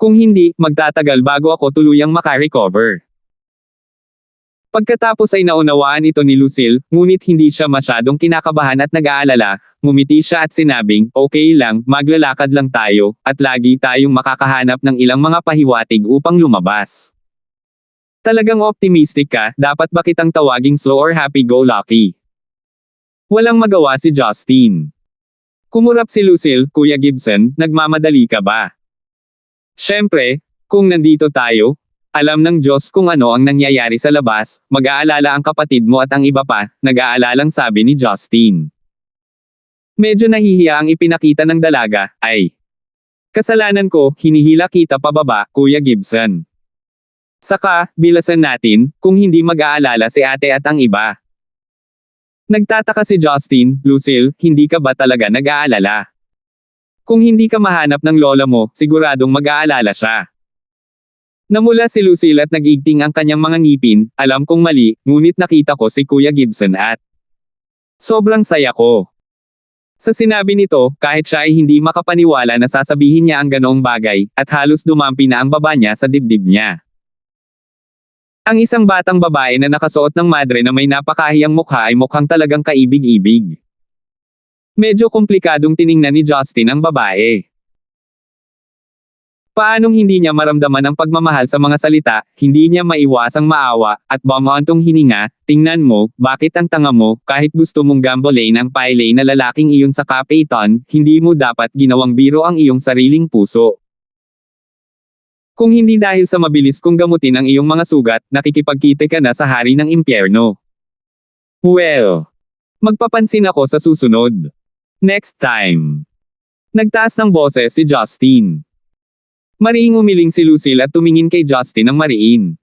Kung hindi, magtatagal bago ako tuluyang makarecover. Pagkatapos ay naunawaan ito ni Lucille, ngunit hindi siya masyadong kinakabahan at nag-aalala, ngumiti siya at sinabing, okay lang, maglalakad lang tayo, at lagi tayong makakahanap ng ilang mga pahiwatig upang lumabas. Talagang optimistic ka, dapat ba kitang tawaging slow or happy-go-lucky? Walang magawa si Justin. Kumurap si Lucille, Kuya Gibson, nagmamadali ka ba? Siyempre, kung nandito tayo, alam ng Diyos kung ano ang nangyayari sa labas, mag-aalala ang kapatid mo at ang iba pa, nag-aalalang sabi ni Justin. Medyo nahihiya ang ipinakita ng dalaga, ay. Kasalanan ko, hinihila kita pababa, Kuya Gibson. Saka, bilasan natin, kung hindi mag-aalala si ate at ang iba. Nagtataka si Justin, Lucille, hindi ka ba talaga nag-aalala? Kung hindi ka mahanap ng lola mo, siguradong mag-aalala siya. Namula si Lucille at nag-igting ang kanyang mga ngipin, alam kong mali, ngunit nakita ko si Kuya Gibson at sobrang saya ko. Sa sinabi nito, kahit siya ay hindi makapaniwala na sasabihin niya ang ganoong bagay, at halos dumampi na ang baba niya sa dibdib niya. Ang isang batang babae na nakasuot ng madre na may napakahiyang mukha ay mukhang talagang kaibig-ibig. Medyo komplikadong tiningnan ni Justin ang babae. Paanong hindi niya maramdaman ang pagmamahal sa mga salita, hindi niya maiwasang maawa, at bumauntong hininga, tingnan mo, bakit ang tanga mo, kahit gusto mong gambolain ang pailay na lalaking iyon sa kapeiton, hindi mo dapat ginawang biro ang iyong sariling puso. Kung hindi dahil sa mabilis kong gamutin ang iyong mga sugat, nakikipagkite ka na sa hari ng impyerno. Well, magpapansin ako sa susunod. Next time. Nagtaas ng boses si Justin. Mariing umiling si Lucille at tumingin kay Justin ng mariin.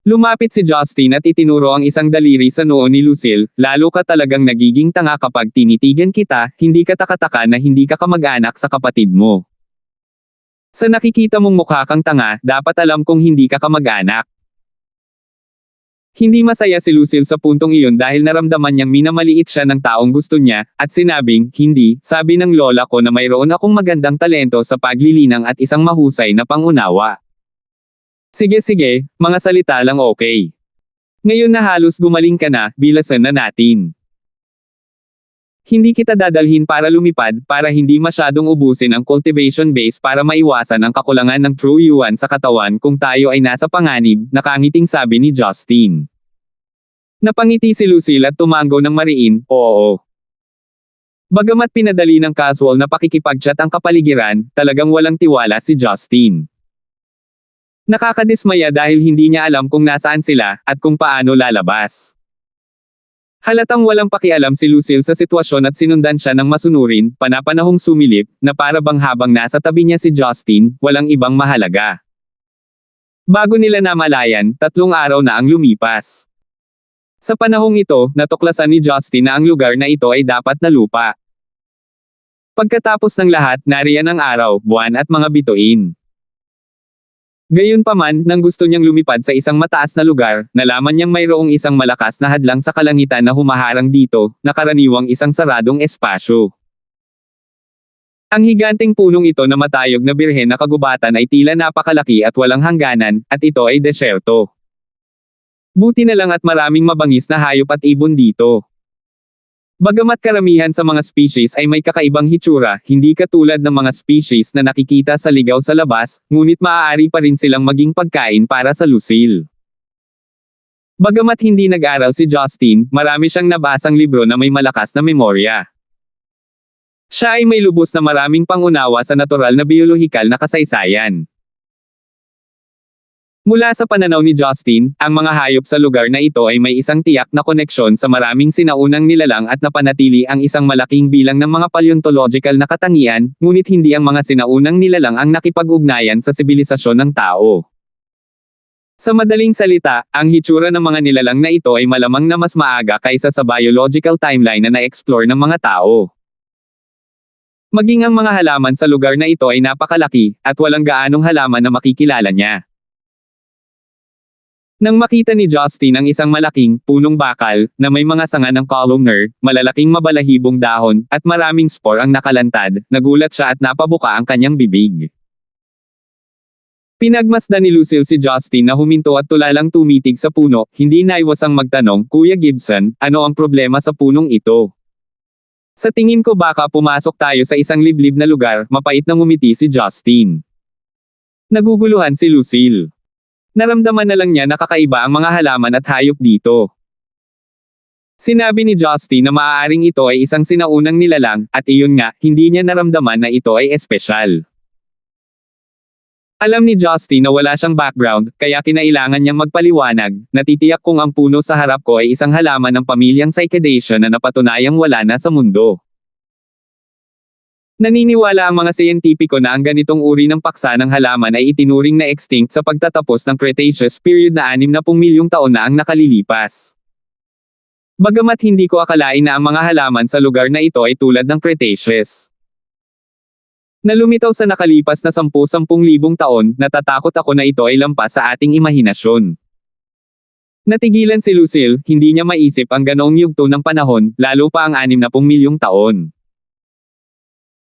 Lumapit si Justin at itinuro ang isang daliri sa noo ni Lucille, lalo ka talagang nagiging tanga kapag tinitigan kita, hindi ka takataka na hindi ka kamag-anak sa kapatid mo. Sa nakikita mong mukha kang tanga, dapat alam kong hindi ka kamag-anak. Hindi masaya si Lucille sa puntong iyon dahil naramdaman niyang minamaliit siya ng taong gusto niya, at sinabing, hindi, sabi ng lola ko na mayroon akong magandang talento sa paglilinang at isang mahusay na pangunawa. Sige, mga salita lang okay. Ngayon na halos gumaling ka na, bilasan na natin. Hindi kita dadalhin para lumipad, para hindi masyadong ubusin ang cultivation base para maiwasan ang kakulangan ng true yuan sa katawan kung tayo ay nasa panganib, nakangiting sabi ni Justin. Napangiti si Lucille at tumango ng mariin, oo. Bagamat pinadali ng casual na pakikipag-chat ang kapaligiran, talagang walang tiwala si Justin. Nakakadismaya dahil hindi niya alam kung nasaan sila, at kung paano lalabas. Halatang walang pakialam si Lucille sa sitwasyon at sinundan siya ng masunurin, panapanahong sumilip, na para bang habang nasa tabi niya si Justin, walang ibang mahalaga. Bago nila namalayan, 3 araw na ang lumipas. Sa panahong ito, natuklasan ni Justin na ang lugar na ito ay dapat na lupa. Pagkatapos ng lahat, nariyan ang araw, buwan at mga bituin. Gayunpaman, nang gusto niyang lumipad sa isang mataas na lugar, nalaman niyang mayroong isang malakas na hadlang sa kalangitan na humaharang dito, na karaniwang isang saradong espasyo. Ang higanteng punong ito na matayog na birhen na kagubatan ay tila napakalaki at walang hangganan, at ito ay desyerto. Buti na lang at maraming mabangis na hayop at ibon dito. Bagamat karamihan sa mga species ay may kakaibang hitsura, hindi katulad ng mga species na nakikita sa ligaw sa labas, ngunit maaari pa rin silang maging pagkain para sa Lucille. Bagamat hindi nag-aral si Justin, marami siyang nabasang libro na may malakas na memorya. Siya ay may lubos na maraming pangunawa sa natural na biolohikal na kasaysayan. Mula sa pananaw ni Justin, ang mga hayop sa lugar na ito ay may isang tiyak na koneksyon sa maraming sinaunang nilalang at napanatili ang isang malaking bilang ng mga paleontological na katangian, ngunit hindi ang mga sinaunang nilalang ang nakipag-ugnayan sa sibilisasyon ng tao. Sa madaling salita, ang hitsura ng mga nilalang na ito ay malamang na mas maaga kaysa sa biological timeline na na-explore ng mga tao. Maging ang mga halaman sa lugar na ito ay napakalaki, at walang gaanong halaman na makikilala niya. Nang makita ni Justin ang isang malaking, punong bakal, na may mga sanga ng columnar, malalaking mabalahibong dahon, at maraming spore ang nakalantad, nagulat siya at napabuka ang kanyang bibig. Pinagmasdan ni Lucille si Justin na huminto at tulalang tumitig sa puno, hindi naiwasang magtanong, Kuya Gibson, ano ang problema sa punong ito? Sa tingin ko baka pumasok tayo sa isang liblib na lugar, mapait na ngumiti si Justin. Naguguluhan si Lucille. Naramdaman na lang niya na kakaiba ang mga halaman at hayop dito. Sinabi ni Justin na maaaring ito ay isang sinaunang nilalang, at iyon nga, hindi niya naramdaman na ito ay espesyal. Alam ni Justin na wala siyang background, kaya kinailangan niyang magpaliwanag, natitiyak kung ang puno sa harap ko ay isang halaman ng pamilyang Cycadaceae na napatunayang wala na sa mundo. Naniniwala ang mga siyentipiko na ang ganitong uri ng paksa ng halaman ay itinuring na extinct sa pagtatapos ng Cretaceous period na 60 milyong taon na ang nakalilipas. Bagamat hindi ko akalain na ang mga halaman sa lugar na ito ay tulad ng Cretaceous. Na lumitaw sa nakalipas na 10,000 taon, natatakot ako na ito ay lampas sa ating imahinasyon. Natigilan si Lucille, hindi niya maisip ang ganoong yugto ng panahon, lalo pa ang 60 milyong taon.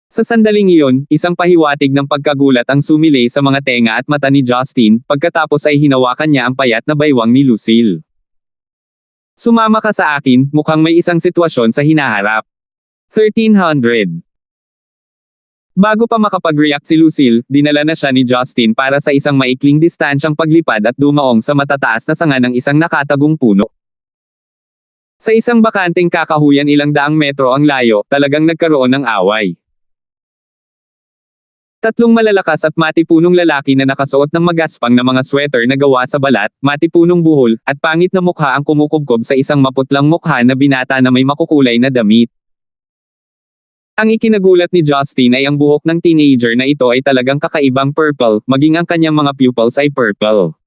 Sa sandaling iyon, isang pahiwatig ng pagkagulat ang sumilay sa mga tenga at mata ni Justin, pagkatapos ay hinawakan niya ang payat na baywang ni Lucille. Sumama ka sa akin, mukhang may isang sitwasyon sa hinaharap. 1300. Bago pa makapag-react si Lucille, dinala na siya ni Justin para sa isang maikling distansyang paglipad at dumaong sa matataas na sanga ng isang nakatagong puno. Sa isang bakanteng kakahuyan ilang daang metro ang layo, talagang nagkaroon ng away. Tatlong malalakas at matipunong lalaki na nakasuot ng magaspang na mga sweater na gawa sa balat, matipunong buhol, at pangit na mukha ang kumukubkob sa isang maputlang mukha na binata na may makukulay na damit. Ang ikinagulat ni Justin ay ang buhok ng teenager na ito ay talagang kakaibang purple, maging ang kanyang mga pupils ay purple.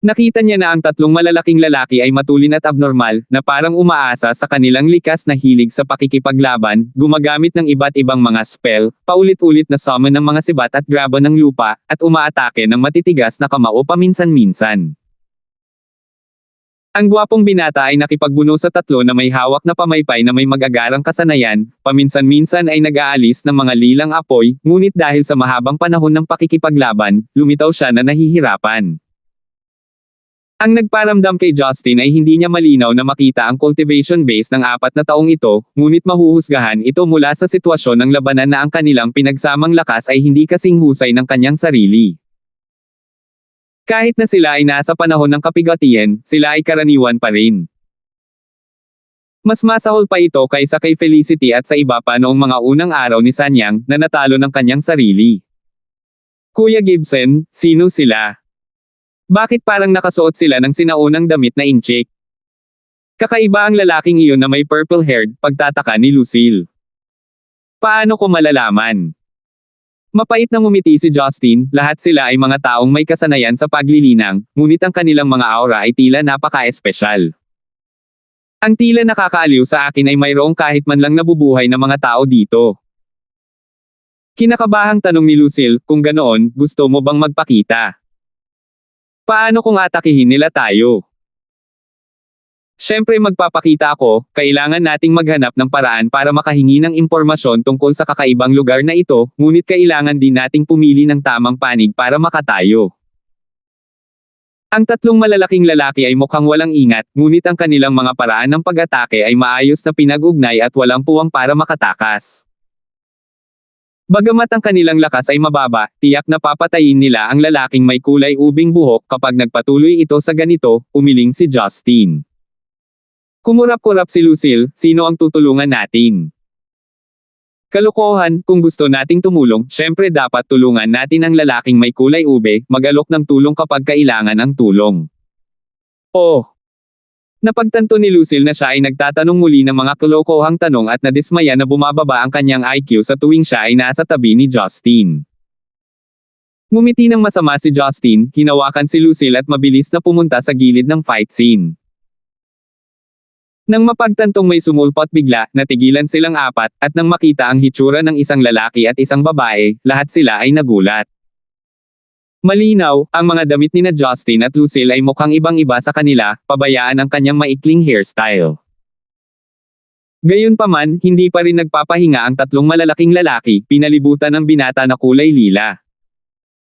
Nakita niya na ang tatlong malalaking lalaki ay matulin at abnormal, na parang umaasa sa kanilang likas na hilig sa pakikipaglaban, gumagamit ng iba't ibang mga spell, paulit-ulit na summon ng mga sibat at graba ng lupa, at umaatake ng matitigas na kamao paminsan-minsan. Ang gwapong binata ay nakipagbuno sa tatlo na may hawak na pamaypay na may mag-agarang kasanayan, paminsan-minsan ay nag-aalis ng mga lilang apoy, ngunit dahil sa mahabang panahon ng pakikipaglaban, lumitaw siya na nahihirapan. Ang nagparamdam kay Justin ay hindi niya malinaw na makita ang cultivation base ng 4 na taong ito, ngunit mahuhusgahan ito mula sa sitwasyon ng labanan na ang kanilang pinagsamang lakas ay hindi kasing husay ng kanyang sarili. Kahit na sila ay nasa panahon ng kapigatian, sila ay karaniwan pa rin. Mas masahol pa ito kaysa kay Felicity at sa iba pa noong mga unang araw ni Sanyang, na natalo ng kanyang sarili. Kuya Gibson, sino sila? Bakit parang nakasuot sila ng sinaunang damit na inchik? Kakaiba ang lalaking iyon na may purple-haired, pagtataka ni Lucille. Paano ko malalaman? Mapait na ngumiti si Justin, lahat sila ay mga taong may kasanayan sa paglilinang, ngunit ang kanilang mga aura ay tila napaka-espesyal. Ang tila nakakaaliw sa akin ay mayroong kahit man lang nabubuhay na mga tao dito. Kinakabahang tanong ni Lucille, kung ganoon, gusto mo bang magpakita? Paano kung atakihin nila tayo? Siyempre magpapakita ako, kailangan nating maghanap ng paraan para makahingi ng impormasyon tungkol sa kakaibang lugar na ito, ngunit kailangan din nating pumili ng tamang panig para makatayo. Ang tatlong malalaking lalaki ay mukhang walang ingat, ngunit ang kanilang mga paraan ng pag-atake ay maayos na pinag-ugnay at walang puwang para makatakas. Bagamat ang kanilang lakas ay mababa, tiyak na papatayin nila ang lalaking may kulay ubing buhok kapag nagpatuloy ito sa ganito, umiling si Justin. Kumurap-kurap si Lucille, sino ang tutulungan natin? Kalokohan, kung gusto nating tumulong, syempre dapat tulungan natin ang lalaking may kulay ube, mag-alok ng tulong kapag kailangan ang tulong. Oh! Napagtanto ni Lucille na siya ay nagtatanong muli ng mga kalokohang tanong at nadismaya na bumababa ang kanyang IQ sa tuwing siya ay nasa tabi ni Justin. Ngumiti ng masama si Justin, hinawakan si Lucille at mabilis na pumunta sa gilid ng fight scene. Nang mapagtantong may sumulpot bigla, natigilan silang apat, at nang makita ang hitsura ng isang lalaki at isang babae, lahat sila ay nagulat. Malinaw, ang mga damit ni na Justin at Lucille ay mukhang ibang-iba sa kanila, pabayaan ang kanyang maikling hairstyle. Gayunpaman, hindi pa rin nagpapahinga ang tatlong malalaking lalaki, pinalibutan ng binata na kulay lila.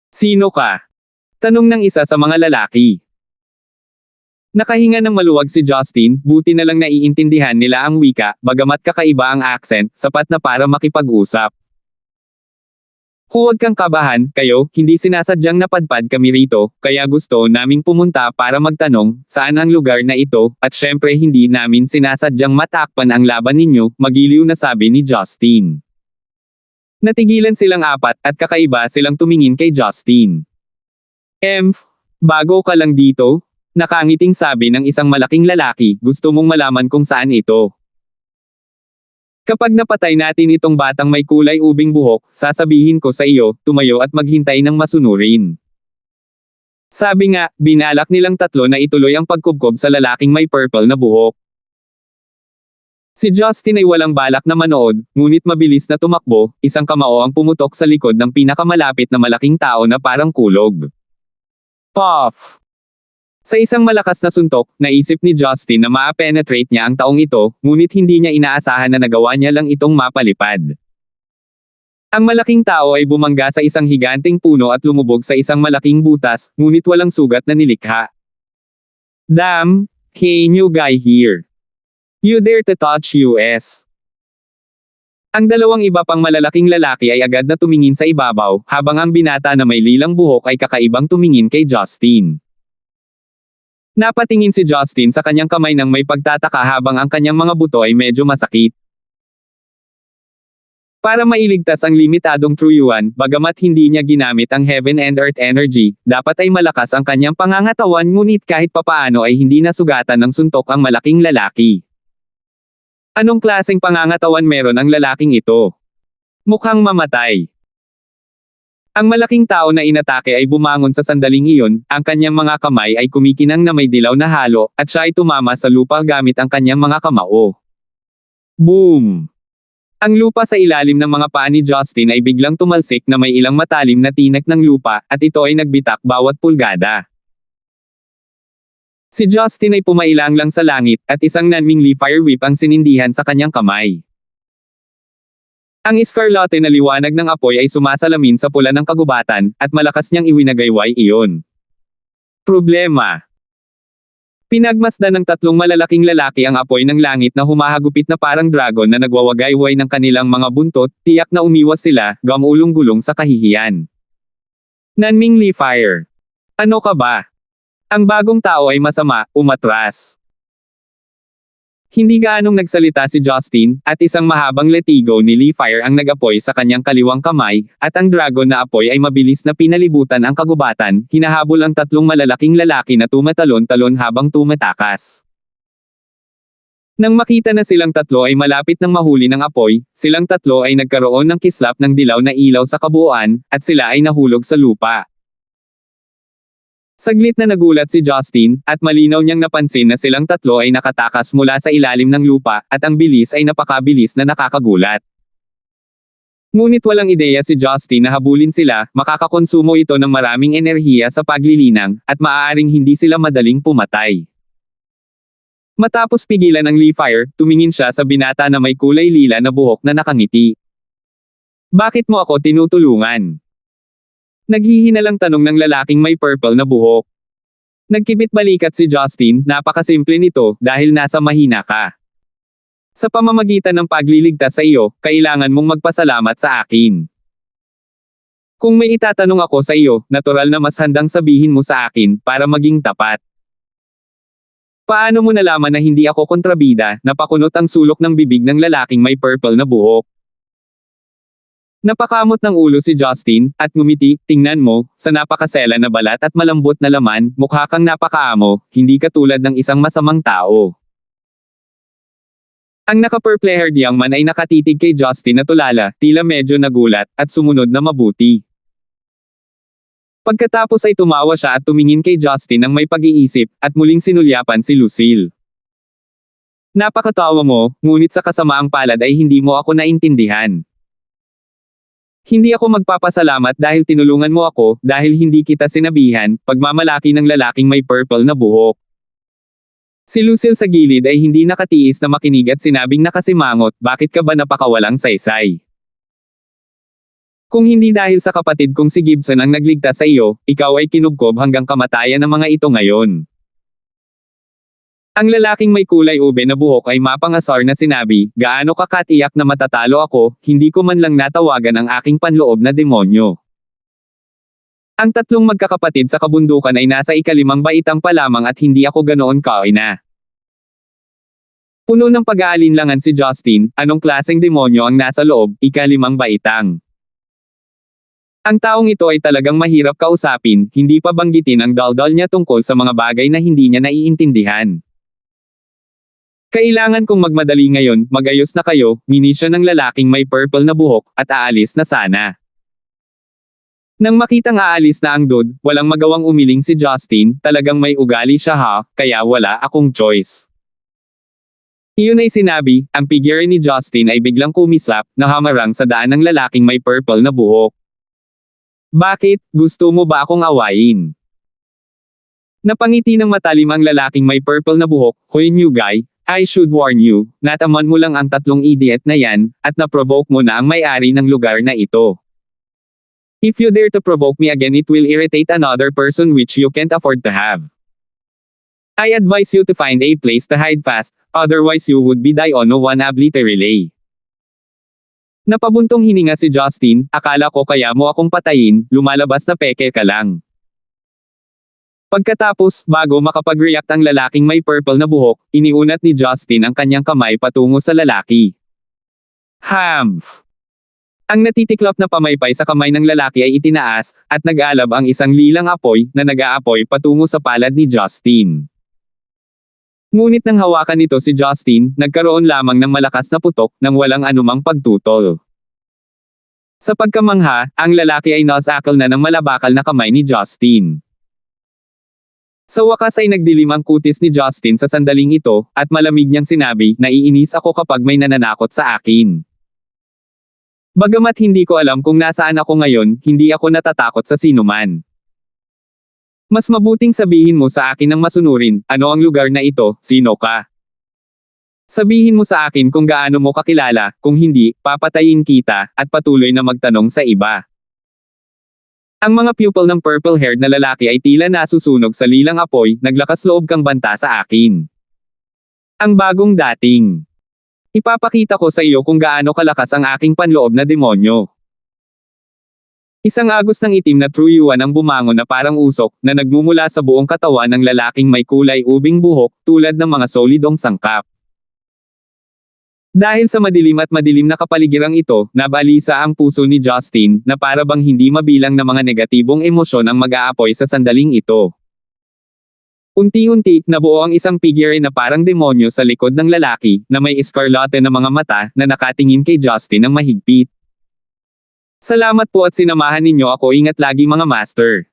Sino ka? Tanong ng isa sa mga lalaki. Nakahinga ng maluwag si Justin, buti na lang naiintindihan nila ang wika, bagamat kakaiba ang accent, sapat na para makipag-usap. Huwag kang kabahan, kayo, hindi sinasadyang napadpad kami rito, kaya gusto naming pumunta para magtanong, saan ang lugar na ito, at syempre hindi namin sinasadyang matakpan ang laban ninyo, magiliw na sabi ni Justin. Natigilan silang apat at kakaiba silang tumingin kay Justin. Bago ka lang dito? Nakangiting sabi ng isang malaking lalaki, gusto mong malaman kung saan ito. Kapag napatay natin itong batang may kulay ubing buhok, sasabihin ko sa iyo, tumayo at maghintay ng masunurin. Sabi nga, binalak nilang tatlo na ituloy ang pagkubkob sa lalaking may purple na buhok. Si Justin ay walang balak na manood, ngunit mabilis na tumakbo, isang kamao ang pumutok sa likod ng pinakamalapit na malaking tao na parang kulog. Puff! Sa isang malakas na suntok, naisip ni Justin na ma-penetrate niya ang taong ito, ngunit hindi niya inaasahan na nagawa niya lang itong mapalipad. Ang malaking tao ay bumangga sa isang higanting puno at lumubog sa isang malaking butas, ngunit walang sugat na nilikha. Damn, hey new guy here. You dare to touch US. Ang dalawang iba pang malalaking lalaki ay agad na tumingin sa ibabaw, habang ang binata na may lilang buhok ay kakaibang tumingin kay Justin. Napatingin si Justin sa kanyang kamay nang may pagtataka habang ang kanyang mga buto ay medyo masakit. Para mailigtas ang limitadong truyuan, bagamat hindi niya ginamit ang Heaven and Earth energy, dapat ay malakas ang kanyang pangangatawan ngunit kahit papaano ay hindi nasugatan ng suntok ang malaking lalaki. Anong klaseng pangangatawan meron ang lalaking ito? Mukhang mamatay. Ang malaking tao na inatake ay bumangon sa sandaling iyon, ang kanyang mga kamay ay kumikinang na may dilaw na halo, at siya ay tumama sa lupa gamit ang kanyang mga kamao. Boom! Ang lupa sa ilalim ng mga paa ni Justin ay biglang tumalsik na may ilang matalim na tinek ng lupa, at ito ay nagbitak bawat pulgada. Si Justin ay pumailang lang sa langit, at isang nanmingli fire whip ang sinindihan sa kanyang kamay. Ang iskarlate na liwanag ng apoy ay sumasalamin sa pula ng kagubatan, at malakas niyang iwinagayway iyon. Problema. Pinagmasdan ng tatlong malalaking lalaki ang apoy ng langit na humahagupit na parang dragon na nagwawagayway ng kanilang mga buntot, tiyak na umiwas sila, gamulong-gulong sa kahihiyan. Nanmingli fire. Ano ka ba? Ang bagong tao ay masama, umatras. Hindi gaanong nagsalita si Justin, at isang mahabang letigo ni Lee Fire ang nag-apoy sa kanyang kaliwang kamay, at ang dragon na apoy ay mabilis na pinalibutan ang kagubatan, hinahabol ang tatlong malalaking lalaki na tumatalon-talon habang tumatakas. Nang makita na silang tatlo ay malapit ng mahuli ng apoy, silang tatlo ay nagkaroon ng kislap ng dilaw na ilaw sa kabuuan, at sila ay nahulog sa lupa. Saglit na nagulat si Justin, at malinaw niyang napansin na silang tatlo ay nakatakas mula sa ilalim ng lupa, at ang bilis ay napakabilis na nakakagulat. Ngunit walang ideya si Justin na habulin sila, makakakonsumo ito ng maraming enerhiya sa paglilinang, at maaaring hindi sila madaling pumatay. Matapos pigilan ng Lee Fire, tumingin siya sa binata na may kulay lila na buhok na nakangiti. Bakit mo ako tinutulungan? Naghihinalang tanong ng lalaking may purple na buhok. Nagkibit balikat si Justin, napakasimple nito, dahil nasa mahina ka. Sa pamamagitan ng pagliligtas sa iyo, kailangan mong magpasalamat sa akin. Kung may itatanong ako sa iyo, natural na mas handang sabihin mo sa akin, para maging tapat. Paano mo nalaman na hindi ako kontrabida, napakunot ang sulok ng bibig ng lalaking may purple na buhok. Napakamot ng ulo si Justin, at ngumiti, tingnan mo, sa napakasela na balat at malambot na laman, mukha kang napakaamo, hindi katulad ng isang masamang tao. Ang naka-purple-haired young man ay nakatitig kay Justin na tulala, tila medyo nagulat, at sumunod na mabuti. Pagkatapos ay tumawa siya at tumingin kay Justin ng may pag-iisip, at muling sinulyapan si Lucille. Napakatawa mo, ngunit sa kasamaang palad ay hindi mo ako naintindihan. Hindi ako magpapasalamat dahil tinulungan mo ako, dahil hindi kita sinabihan, pagmamalaki ng lalaking may purple na buhok. Si Lucille sa gilid ay hindi nakatiis na makinig at sinabing nakasimangot, bakit ka ba napakawalang saysay? Kung hindi dahil sa kapatid kong si Gibson ang nagligtas sa iyo, ikaw ay kinubkob hanggang kamatayan ng mga ito ngayon. Ang lalaking may kulay ube na buhok ay mapangasar na sinabi, gaano ka katiyak na matatalo ako, hindi ko man lang natawagan ang aking panloob na demonyo. Ang tatlong magkakapatid sa kabundukan ay nasa ikalimang baitang pa lamang at hindi ako ganoon kaina. Puno ng pag-aalinlangan si Justin, anong klaseng demonyo ang nasa loob, ikalimang baitang. Ang taong ito ay talagang mahirap kausapin, hindi pa banggitin ang daldal niya tungkol sa mga bagay na hindi niya naiintindihan. Kailangan kong magmadali ngayon, magayos na kayo, ngini siya ng lalaking may purple na buhok, at aalis na sana. Nang makitang aalis na ang dude, walang magawang umiling si Justin, talagang may ugali siya ha, kaya wala akong choice. Iyon ay sinabi, ang figure ni Justin ay biglang kumislap, na hamarang sa daan ng lalaking may purple na buhok. Bakit, gusto mo ba akong awayin? Napangiti ng matalim ang lalaking may purple na buhok, hoy new guy, I should warn you, nataman mo lang ang tatlong idiot na yan, at na-provoke mo na ang may-ari ng lugar na ito. If you dare to provoke me again it will irritate another person which you can't afford to have. I advise you to find a place to hide fast, otherwise you would be die on one obliterally. Napabuntong hininga si Justin, akala ko kaya mo akong patayin, lumalabas na peke ka lang. Pagkatapos, bago makapag-react ang lalaking may purple na buhok, iniunat ni Justin ang kanyang kamay patungo sa lalaki. Hamph! Ang natitiklop na pamaypay sa kamay ng lalaki ay itinaas, at nag-alab ang isang lilang apoy, na nag-aapoy patungo sa palad ni Justin. Ngunit nang hawakan nito si Justin, nagkaroon lamang ng malakas na putok, nang walang anumang pagtutol. Sa pagkamangha, ang lalaki ay nasakal na ng malabakal na kamay ni Justin. Sa wakas ay nagdilim ang kutis ni Justin sa sandaling ito, at malamig niyang sinabi, naiinis ako kapag may nananakot sa akin. Bagamat hindi ko alam kung nasaan ako ngayon, hindi ako natatakot sa sinuman. Mas mabuting sabihin mo sa akin ng masunurin, ano ang lugar na ito, sino ka? Sabihin mo sa akin kung gaano mo kakilala, kung hindi, papatayin kita, at patuloy na magtanong sa iba. Ang mga pupil ng purple-haired na lalaki ay tila nasusunog sa lilang apoy, naglakas loob kang banta sa akin. Ang bagong dating. Ipapakita ko sa iyo kung gaano kalakas ang aking panloob na demonyo. Isang agos ng itim na truyuan ang bumangon na parang usok, na nagmumula sa buong katawan ng lalaking may kulay ubing buhok, tulad ng mga solidong sangkap. Dahil sa madilim at madilim na kapaligirang ito, nabalisa ang puso ni Justin, na para bang hindi mabilang na mga negatibong emosyon ang mag-aapoy sa sandaling ito. Unti-unti, nabuo ang isang figure na parang demonyo sa likod ng lalaki, na may eskarlate na mga mata, na nakatingin kay Justin ng mahigpit. Salamat po at sinamahan ninyo ako, ingat lagi mga master.